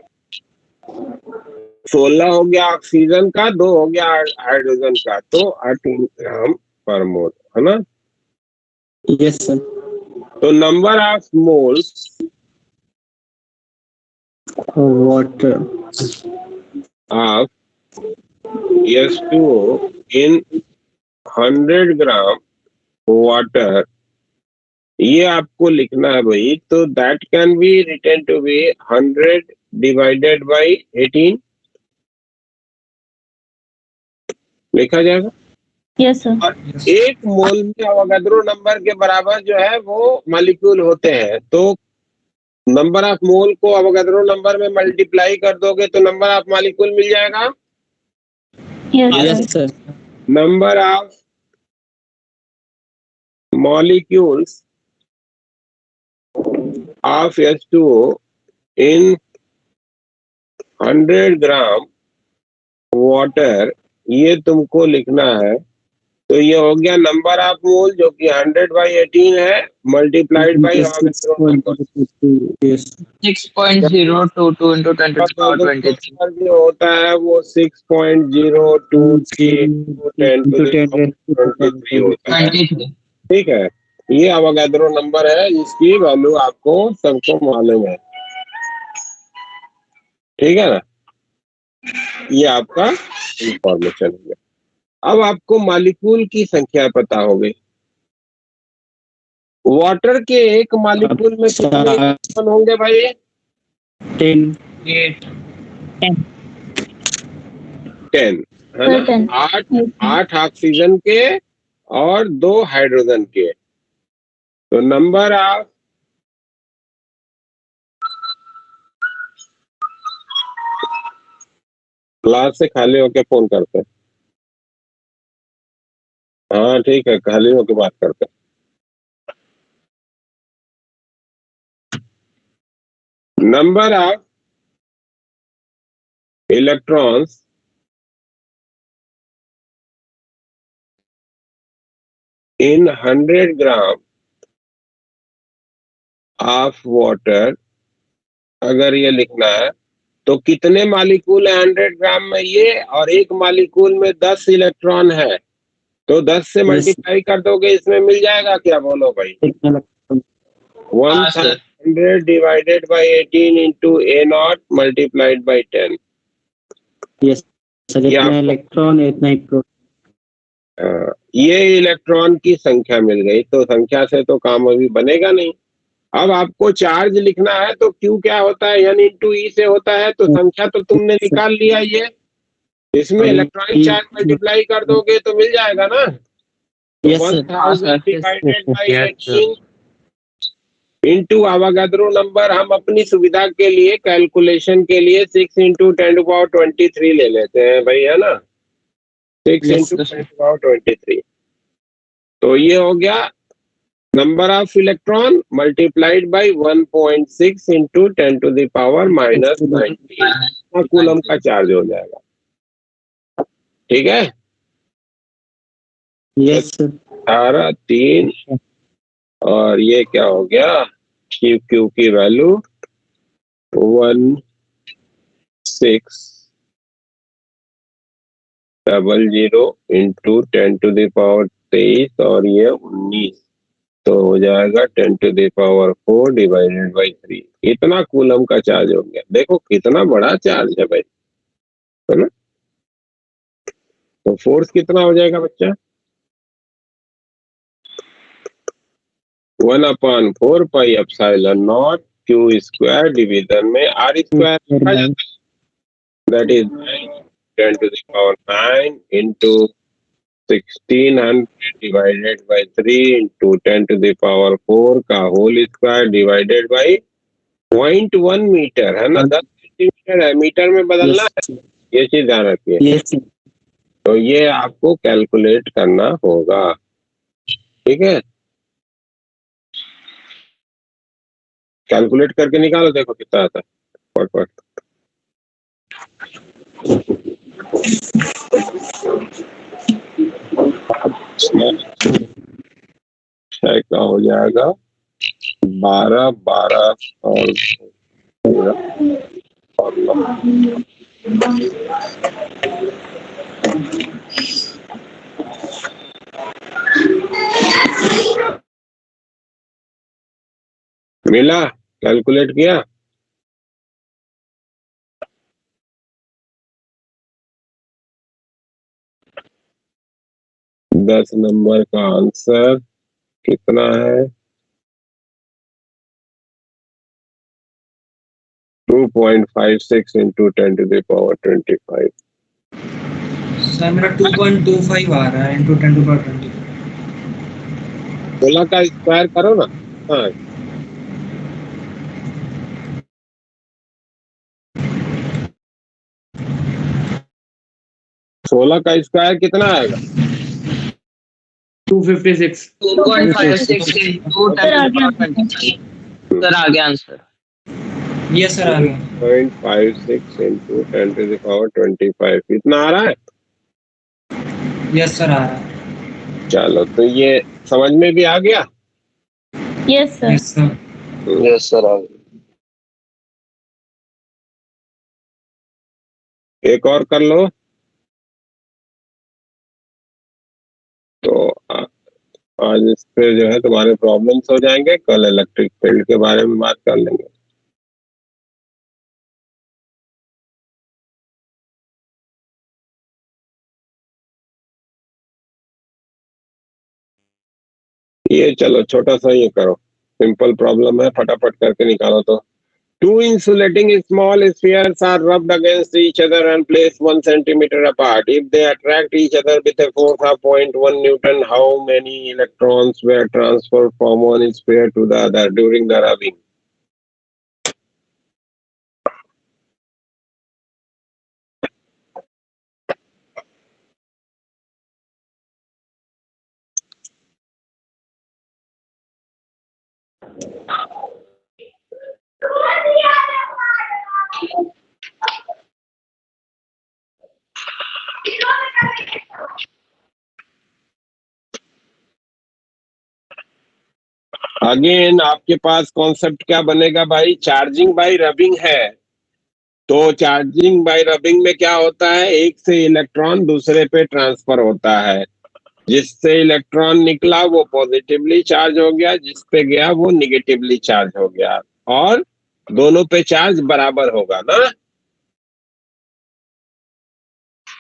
16 हो गया ऑक्सीजन का, 2 हो गया हाइड्रोजन का, तो 18 ग्राम पर मोल, है ना। Yes sir. तो number of moles water of H2O in 100 gram water, ये आपको लिखना है भाई। तो that can be written to be 100 divided by 18 लिखा जाएगा। Yes sir. और 1 मोल में अवोगाद्रो नंबर के बराबर जो है वो मॉलिक्यूल होते हैं। तो नंबर ऑफ मोल को अवोगाद्रो नंबर में मल्टीप्लाई कर दोगे तो नंबर ऑफ मॉलिक्यूल मिल जाएगा। Yes sir. Number of molecules of H2O in 100 gram water, ये तुमको लिखना है। तो ये हो गया नंबर ऑफ मोल जो कि 100/18 है, multiplied by 6.022 into 10 to the power 23 जो होता है वो 6.023 into 10 to the power 23 होता है। 23 ठीक है, ये अवोगाद्रो नंबर है जिसकी वैल्यू आपको सबको मालूम है। ठीक है ना, ये आपका इंफॉर्मेशन हो गया। अब आपको मॉलिक्यूल की संख्या पता हो गई। वाटर के एक मॉलिक्यूल में कितने इलेक्ट्रॉन होंगे भाई? 10 10 है ना? 8 ऑक्सीजन के और 2 हाइड्रोजन के। तो नंबर ऑफ क्लास से खाली होके फोन करते हैं। हाँ ठीक है, खाली होके बात करते हैं। Number of electrons in 100 gram of water, अगर ये लिखना है तो कितने मॉलिक्यूल है 100 ग्राम में ये, और एक मॉलिक्यूल में 10 इलेक्ट्रॉन है, तो 10 से मल्टीप्लाई कर दोगे, इसमें मिल जाएगा क्या? बोलो भाई। 100 divided by 18 into A not multiplied by 10। Yes sir, इतना इलेक्ट्रॉन इतना ही प्रोटॉन। ये इलेक्ट्रॉन की संख्या मिल गई, तो संख्या से तो काम अभी बनेगा नहीं। अब आपको चार्ज लिखना है तो क्यू क्या होता है, यानी इंटू ई से होता है, तो संख्या तो तुमने निकाल लिया। ये इसमें इलेक्ट्रॉनिक चार्ज मल्टीप्लाई कर दोगे तो मिल जाएगा ना। तो 1000 डिवाइडेड बाई 18 इंटू आवागाद्रो नंबर, हम अपनी सुविधा के लिए कैलकुलेशन के लिए 6 इंटू 10⁻23 ले लेते हैं भाई, है ना? 6 इंटू 10⁻23। तो ये हो गया number of electron multiplied by 1.6 into 10 to the power -19 coulomb का चार्ज हो जाएगा। ठीक है? Yes sir. 18 3 और ये क्या हो गया? क्यू की value 1600 into 10 to the power 23 और ये 19, तो हो जाएगा 10 to the power 4 divided by 3। इतना कूलम का चार्ज हो गया। देखो कितना बड़ा चार्ज है भाई, है ना? तो फोर्स कितना हो जाएगा बच्चा? 1/4 pi epsilon naught Q square division में आर स्क्वायर आ जाता है, that is 10 to the power 9 into 1600 divided by 3 into 10 to the power 4 का whole square divided by 0.1 metre, है ना? 10 सेंटीमीटर है, मीटर में बदलना है, ये चीज ध्यान रखिए। तो ये आपको कैलकुलेट करना होगा, ठीक है? कैलकुलेट करके निकालो, देखो कितना आता है। फटाफट छह का हो जाएगा 12 12 और 13 मिला? कैलकुलेट किया? दस नंबर का आंसर कितना है? 2.56 into 10 to the power 25। Sir मेरा 2.25 आ रहा है इंटू 10 टू पावर 20। 16 का स्क्वायर करो ना। हाँ, सोलह का स्क्वायर कितना आएगा? 256। 2.56 into 10 to the power 25। Sir आ गया आंसर। यस सर आ गया। 2.56 इंटू 10 टू द पावर 25 इतना आ रहा है। यस सर आ रहा है। चलो, तो ये समझ में भी आ गया? Yes sir. Yes sir. Yes sir, आ गया। एक और कर लो। तो आज इस पे जो है तुम्हारे प्रॉब्लम्स हो जाएंगे, कल इलेक्ट्रिक फील्ड के बारे में बात कर लेंगे। ये चलो छोटा सा ये करो, सिंपल प्रॉब्लम है, फटाफट करके निकालो। तो two insulating small spheres are rubbed against each other and placed 1 centimeter apart. If they attract each other with a force of 0.1 Newton, how many electrons were transferred from one sphere to the other during the rubbing? Again आपके पास concept क्या बनेगा भाई? Charging by rubbing है। तो charging by rubbing में क्या होता है? एक से इलेक्ट्रॉन दूसरे पे ट्रांसफर होता है। जिससे इलेक्ट्रॉन निकला वो पॉजिटिवली चार्ज हो गया, जिस पे गया वो निगेटिवली चार्ज हो गया, और दोनों पे चार्ज बराबर होगा ना।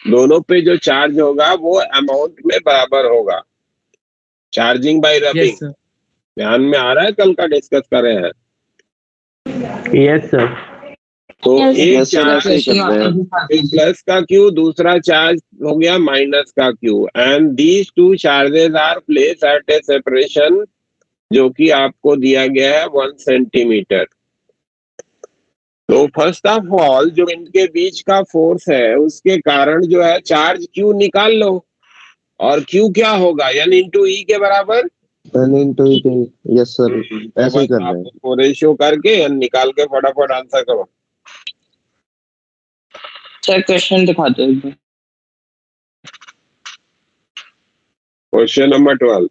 दोनों पे जो चार्ज होगा वो अमाउंट में बराबर होगा। Charging by rubbing yes sir. ध्यान में आ रहा है? कल का डिस्कस कर रहे हैं। Yes sir. तो एक Yes, sir, चार्ज ऐसे ही कर रहे हैं। प्लस का क्यू, दूसरा चार्ज हो गया माइनस का Q, and these two charges are place at a separation जो कि आपको दिया गया है 1 सेंटीमीटर। तो फर्स्ट ऑफ ऑल जो इनके बीच का फोर्स है उसके कारण जो है चार्ज क्यू निकाल लो, और क्यू क्या होगा? एन इंटू ई के बराबर। N into E के, यस सर, ऐसे ही कर रहे हैं। आप रेशियो करके एन निकाल के फटाफट आंसर करो। सर क्वेश्चन दिखा दो एक बार। Question number 12।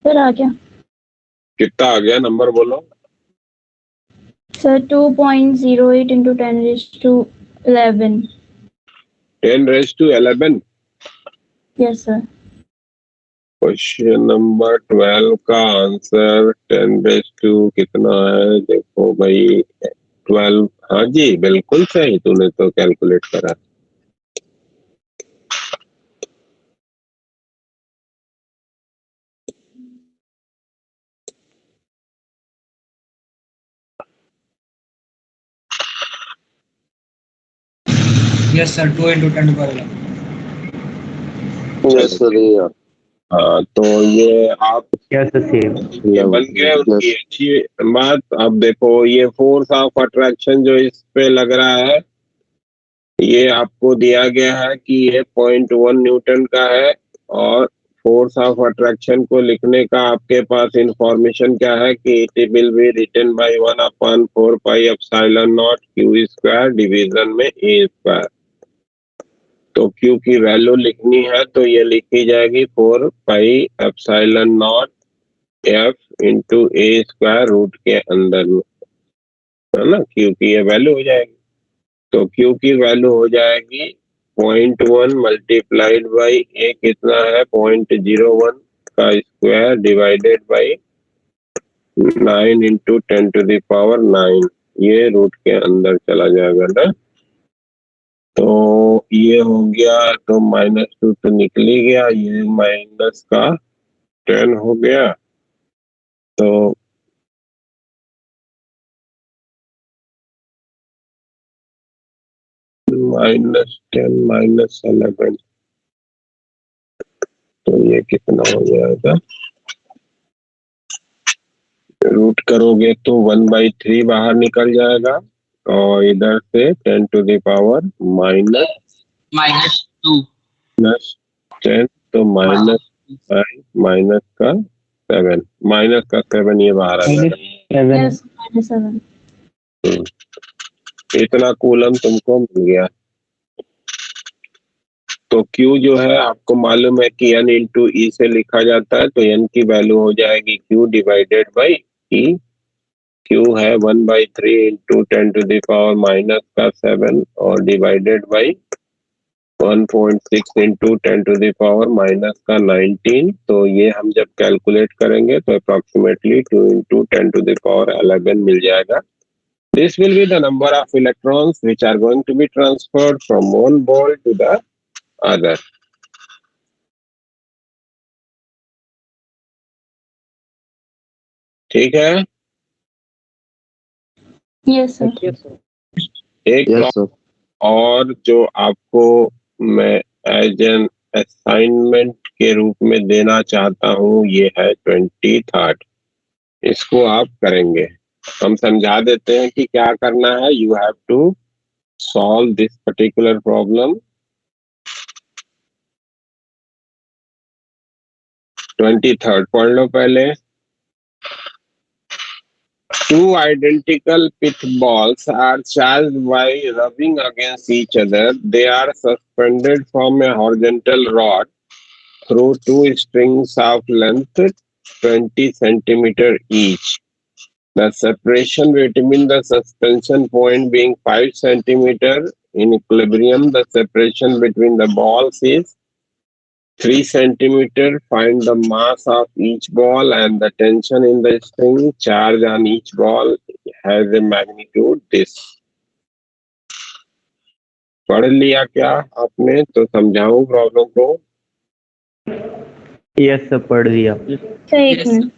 सर आ गया। कितना आ गया? नंबर बोलो। Sir 2.08 into 10 raised to 11। 10 raised to 11। Yes sir. Question number 12 का आंसर 10 रेज टू कितना है? देखो भाई 12। हाँ जी बिल्कुल सही, तूने तो कैलकुलेट करा। Yes sir 2 into 10 to the power 11। Yes sir, हाँ तो ये आप यस सेम। ये बन गए उनकी अच्छी बात। अब देखो ये फोर्स ऑफ अट्रैक्शन जो इस पे लग रहा है ये आपको दिया गया है कि ये 0.1 न्यूटन का है, और फोर्स ऑफ अट्रैक्शन को लिखने का आपके पास इंफॉर्मेशन क्या है कि it will be written by 1/4 pi epsilon naught Q square division में ए स्क्वायर। तो क्यू की वैल्यू लिखनी है तो ये लिखी जाएगी 4 pi epsilon naught F into A square root के अंदर में, है ना। क्यू की ये वैल्यू हो जाएगी। तो क्यू की वैल्यू हो जाएगी 0.1 मल्टीप्लाइड बाई ए कितना है 0.01 का square divided by 9 into 10 to the power 9। ये रूट के अंदर चला जाएगा ना। तो ये हो गया, तो -2 तो निकल ही गया, ये माइनस का 10 हो गया। तो -10 -11, तो ये कितना हो जाएगा? रूट करोगे तो 1/3 बाहर निकल जाएगा, और इधर से 10 टू द पावर -2 -10, तो माइनस का 7 ये बाहर आ जाएगा। यस -7। इतना कूलम तुमको मिल गया। तो Q जो है आपको मालूम है कि N इंटू ई से लिखा जाता है, तो N की वैल्यू हो जाएगी Q divided by E। Q है 1/3 इंटू 10⁻⁻7 और डिवाइडेड बाई 1.6 इंटू 10⁻⁻19। तो ये हम जब कैलकुलेट करेंगे तो अप्रोक्सीमेटली 2 इंटू 10⁻11 मिल जाएगा। This will be the number of electrons which are going to be transferred from one ball to the other. ठीक है? Yes, sir. एक यस सर। और जो आपको मैं एज एन असाइनमेंट के रूप में देना चाहता हूँ, ये है 23rd। इसको आप करेंगे। हम समझा देते हैं कि क्या करना है। You have to solve this particular problem. 23rd पढ़ लो पहले। Two identical pith balls are charged by rubbing against each other. They are suspended from a horizontal rod through two strings of length 20 centimeter each. The separation between the suspension point being 5 centimeter. In equilibrium, the separation between the balls is 3 centimeter. Find the mass of each ball and the tension in the string. Charge on each ball has a magnitude this. पढ़ लिया क्या आपने? तो समझाऊं problem को? Yes sir, पढ़ लिया। Sir एक मिनट।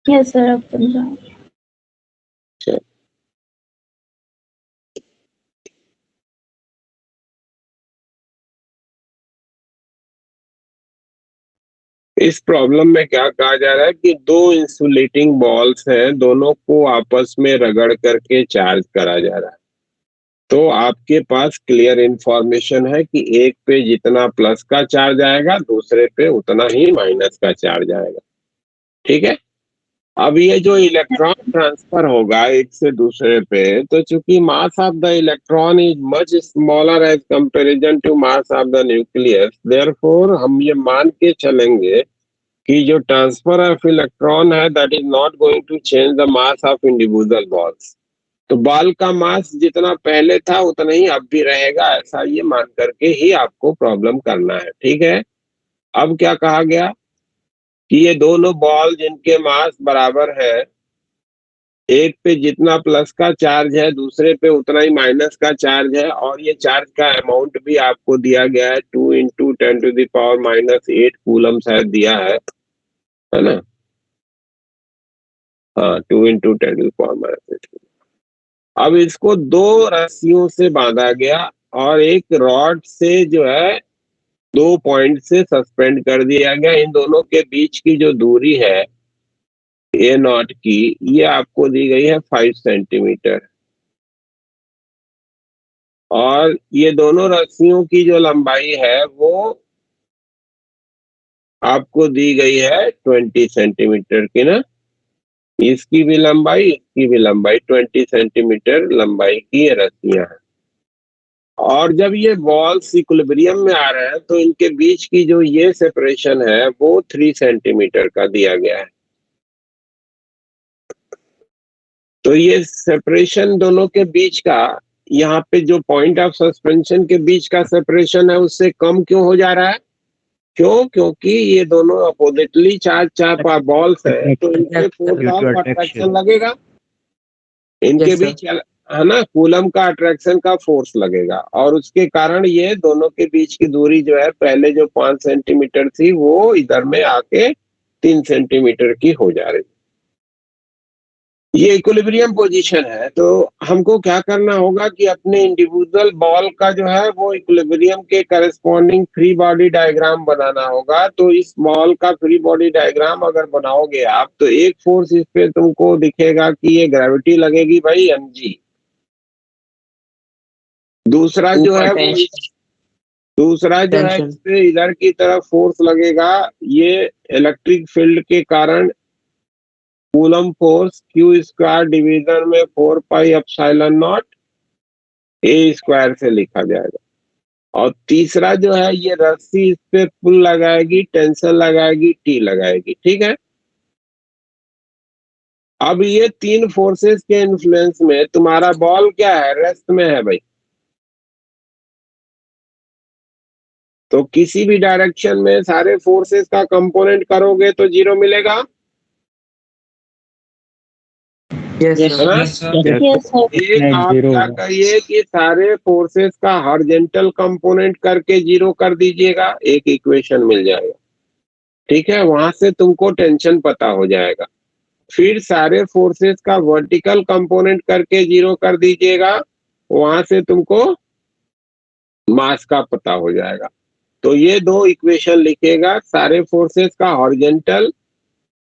यस सर, अब समझाओ। इस प्रॉब्लम में क्या कहा जा रहा है कि दो इंसुलेटिंग बॉल्स हैं, दोनों को आपस में रगड़ करके चार्ज करा जा रहा है। तो आपके पास क्लियर इंफॉर्मेशन है कि एक पे जितना प्लस का चार्ज आएगा, दूसरे पे उतना ही माइनस का चार्ज आएगा। ठीक है? अब ये जो इलेक्ट्रॉन ट्रांसफर होगा एक से दूसरे पे, तो चूंकि mass of the electron is much smaller as comparison to mass of the nucleus, therefore हम ये मान के चलेंगे कि जो ट्रांसफर ऑफ इलेक्ट्रॉन है that is not going to change the mass of individual balls. तो बॉल का मास जितना पहले था उतना ही अब भी रहेगा, ऐसा ये मान करके ही आपको प्रॉब्लम करना है। ठीक है? अब क्या कहा गया कि ये दोनों बॉल जिनके मास बराबर है, एक पे जितना प्लस का चार्ज है दूसरे पे उतना ही माइनस का चार्ज है, और ये चार्ज का अमाउंट भी आपको दिया गया है 2 इंटू 10⁻⁻8 कूलम शायद दिया है ना? हाँ, 2 इंटू 10⁻⁻8। अब इसको दो रस्सियों से बांधा गया और एक रॉड से जो है 2 पॉइंट से सस्पेंड कर दिया गया। इन दोनों के बीच की जो दूरी है ए नॉट की, ये आपको दी गई है 5 सेंटीमीटर, और ये दोनों रस्सियों की जो लंबाई है वो आपको दी गई है 20 सेंटीमीटर की ना। इसकी भी लंबाई, इसकी भी लंबाई 20 सेंटीमीटर लंबाई की ये रस्सियां हैं। और जब ये बॉल्स इक्विलिब्रियम में आ रहे हैं तो इनके बीच की जो ये सेपरेशन है वो 3 सेंटीमीटर का दिया गया है। तो ये सेपरेशन दोनों के बीच का, यहाँ पे जो पॉइंट ऑफ सस्पेंशन के बीच का सेपरेशन है उससे कम क्यों हो जा रहा है? क्यों? क्योंकि ये दोनों अपोजिटली चार बॉल्स है, तो इनके फोर्स ऑफ अट्रैक्शन लगेगा, इनके बीच है ना, कूलम का अट्रैक्शन का फोर्स लगेगा, और उसके कारण ये दोनों के बीच की दूरी जो है पहले जो 5 सेंटीमीटर थी वो इधर में आके 3 सेंटीमीटर की हो जा रही। ये इक्विलिब्रियम पोजीशन है। तो हमको क्या करना होगा कि अपने इंडिविजुअल बॉल का जो है वो इक्विलिब्रियम के करस्पॉन्डिंग फ्री बॉडी डायग्राम बनाना होगा। तो इस बॉल का फ्री बॉडी डायग्राम अगर बनाओगे आप, तो एक फोर्स इस पे तुमको दिखेगा कि ये ग्रेविटी लगेगी भाई mg। दूसरा जो है इस पे इधर की तरफ फोर्स लगेगा, ये इलेक्ट्रिक फील्ड के कारण coulomb force Q square division में 4 pi epsilon not a square से लिखा जाएगा। और तीसरा जो है ये रस्सी इस पे पुल लगाएगी, टेंशन लगाएगी, टी लगाएगी, ठीक है। अब ये तीन फोर्सेस के इन्फ्लुएंस में तुम्हारा बॉल क्या है, रेस्ट में है भाई। तो किसी भी डायरेक्शन में सारे फोर्सेस का कंपोनेंट करोगे तो 0 मिलेगा, यस है ना? यस सर एक आप क्या करिए कि सारे फोर्सेस का हॉरिजॉन्टल कंपोनेंट करके 0 कर दीजिएगा, एक इक्वेशन मिल जाएगा, ठीक है। वहां से तुमको टेंशन पता हो जाएगा। फिर सारे फोर्सेस का वर्टिकल कंपोनेंट करके 0 कर दीजिएगा, वहां से तुमको मास का पता हो जाएगा। तो ये दो इक्वेशन लिखेगा, सारे फोर्सेस का हॉरिजॉन्टल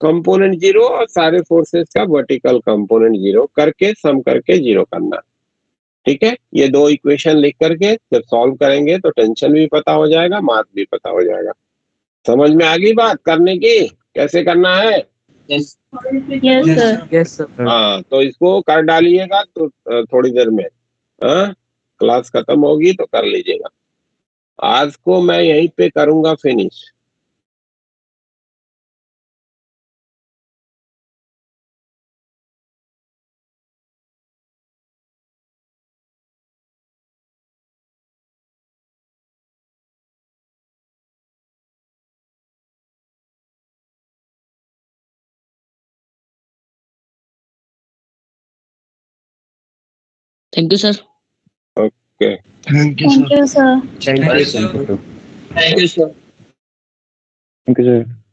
कंपोनेंट 0 और सारे फोर्सेस का वर्टिकल कंपोनेंट 0 करके सम करके 0 करना, ठीक है। ये दो इक्वेशन लिख करके जब सॉल्व करेंगे तो टेंशन भी पता हो जाएगा, मास भी पता हो जाएगा। समझ में आ गई बात करने की, कैसे करना है? यस सर यस सर हाँ, तो इसको कर डालिएगा तो थोड़ी देर में क्लास खत्म होगी तो कर लीजिएगा। आज को मैं यहीं पे करूंगा finish. Thank you sir. Okay, thank you thank you sir thank you sir. Thank you sir. Thank you sir.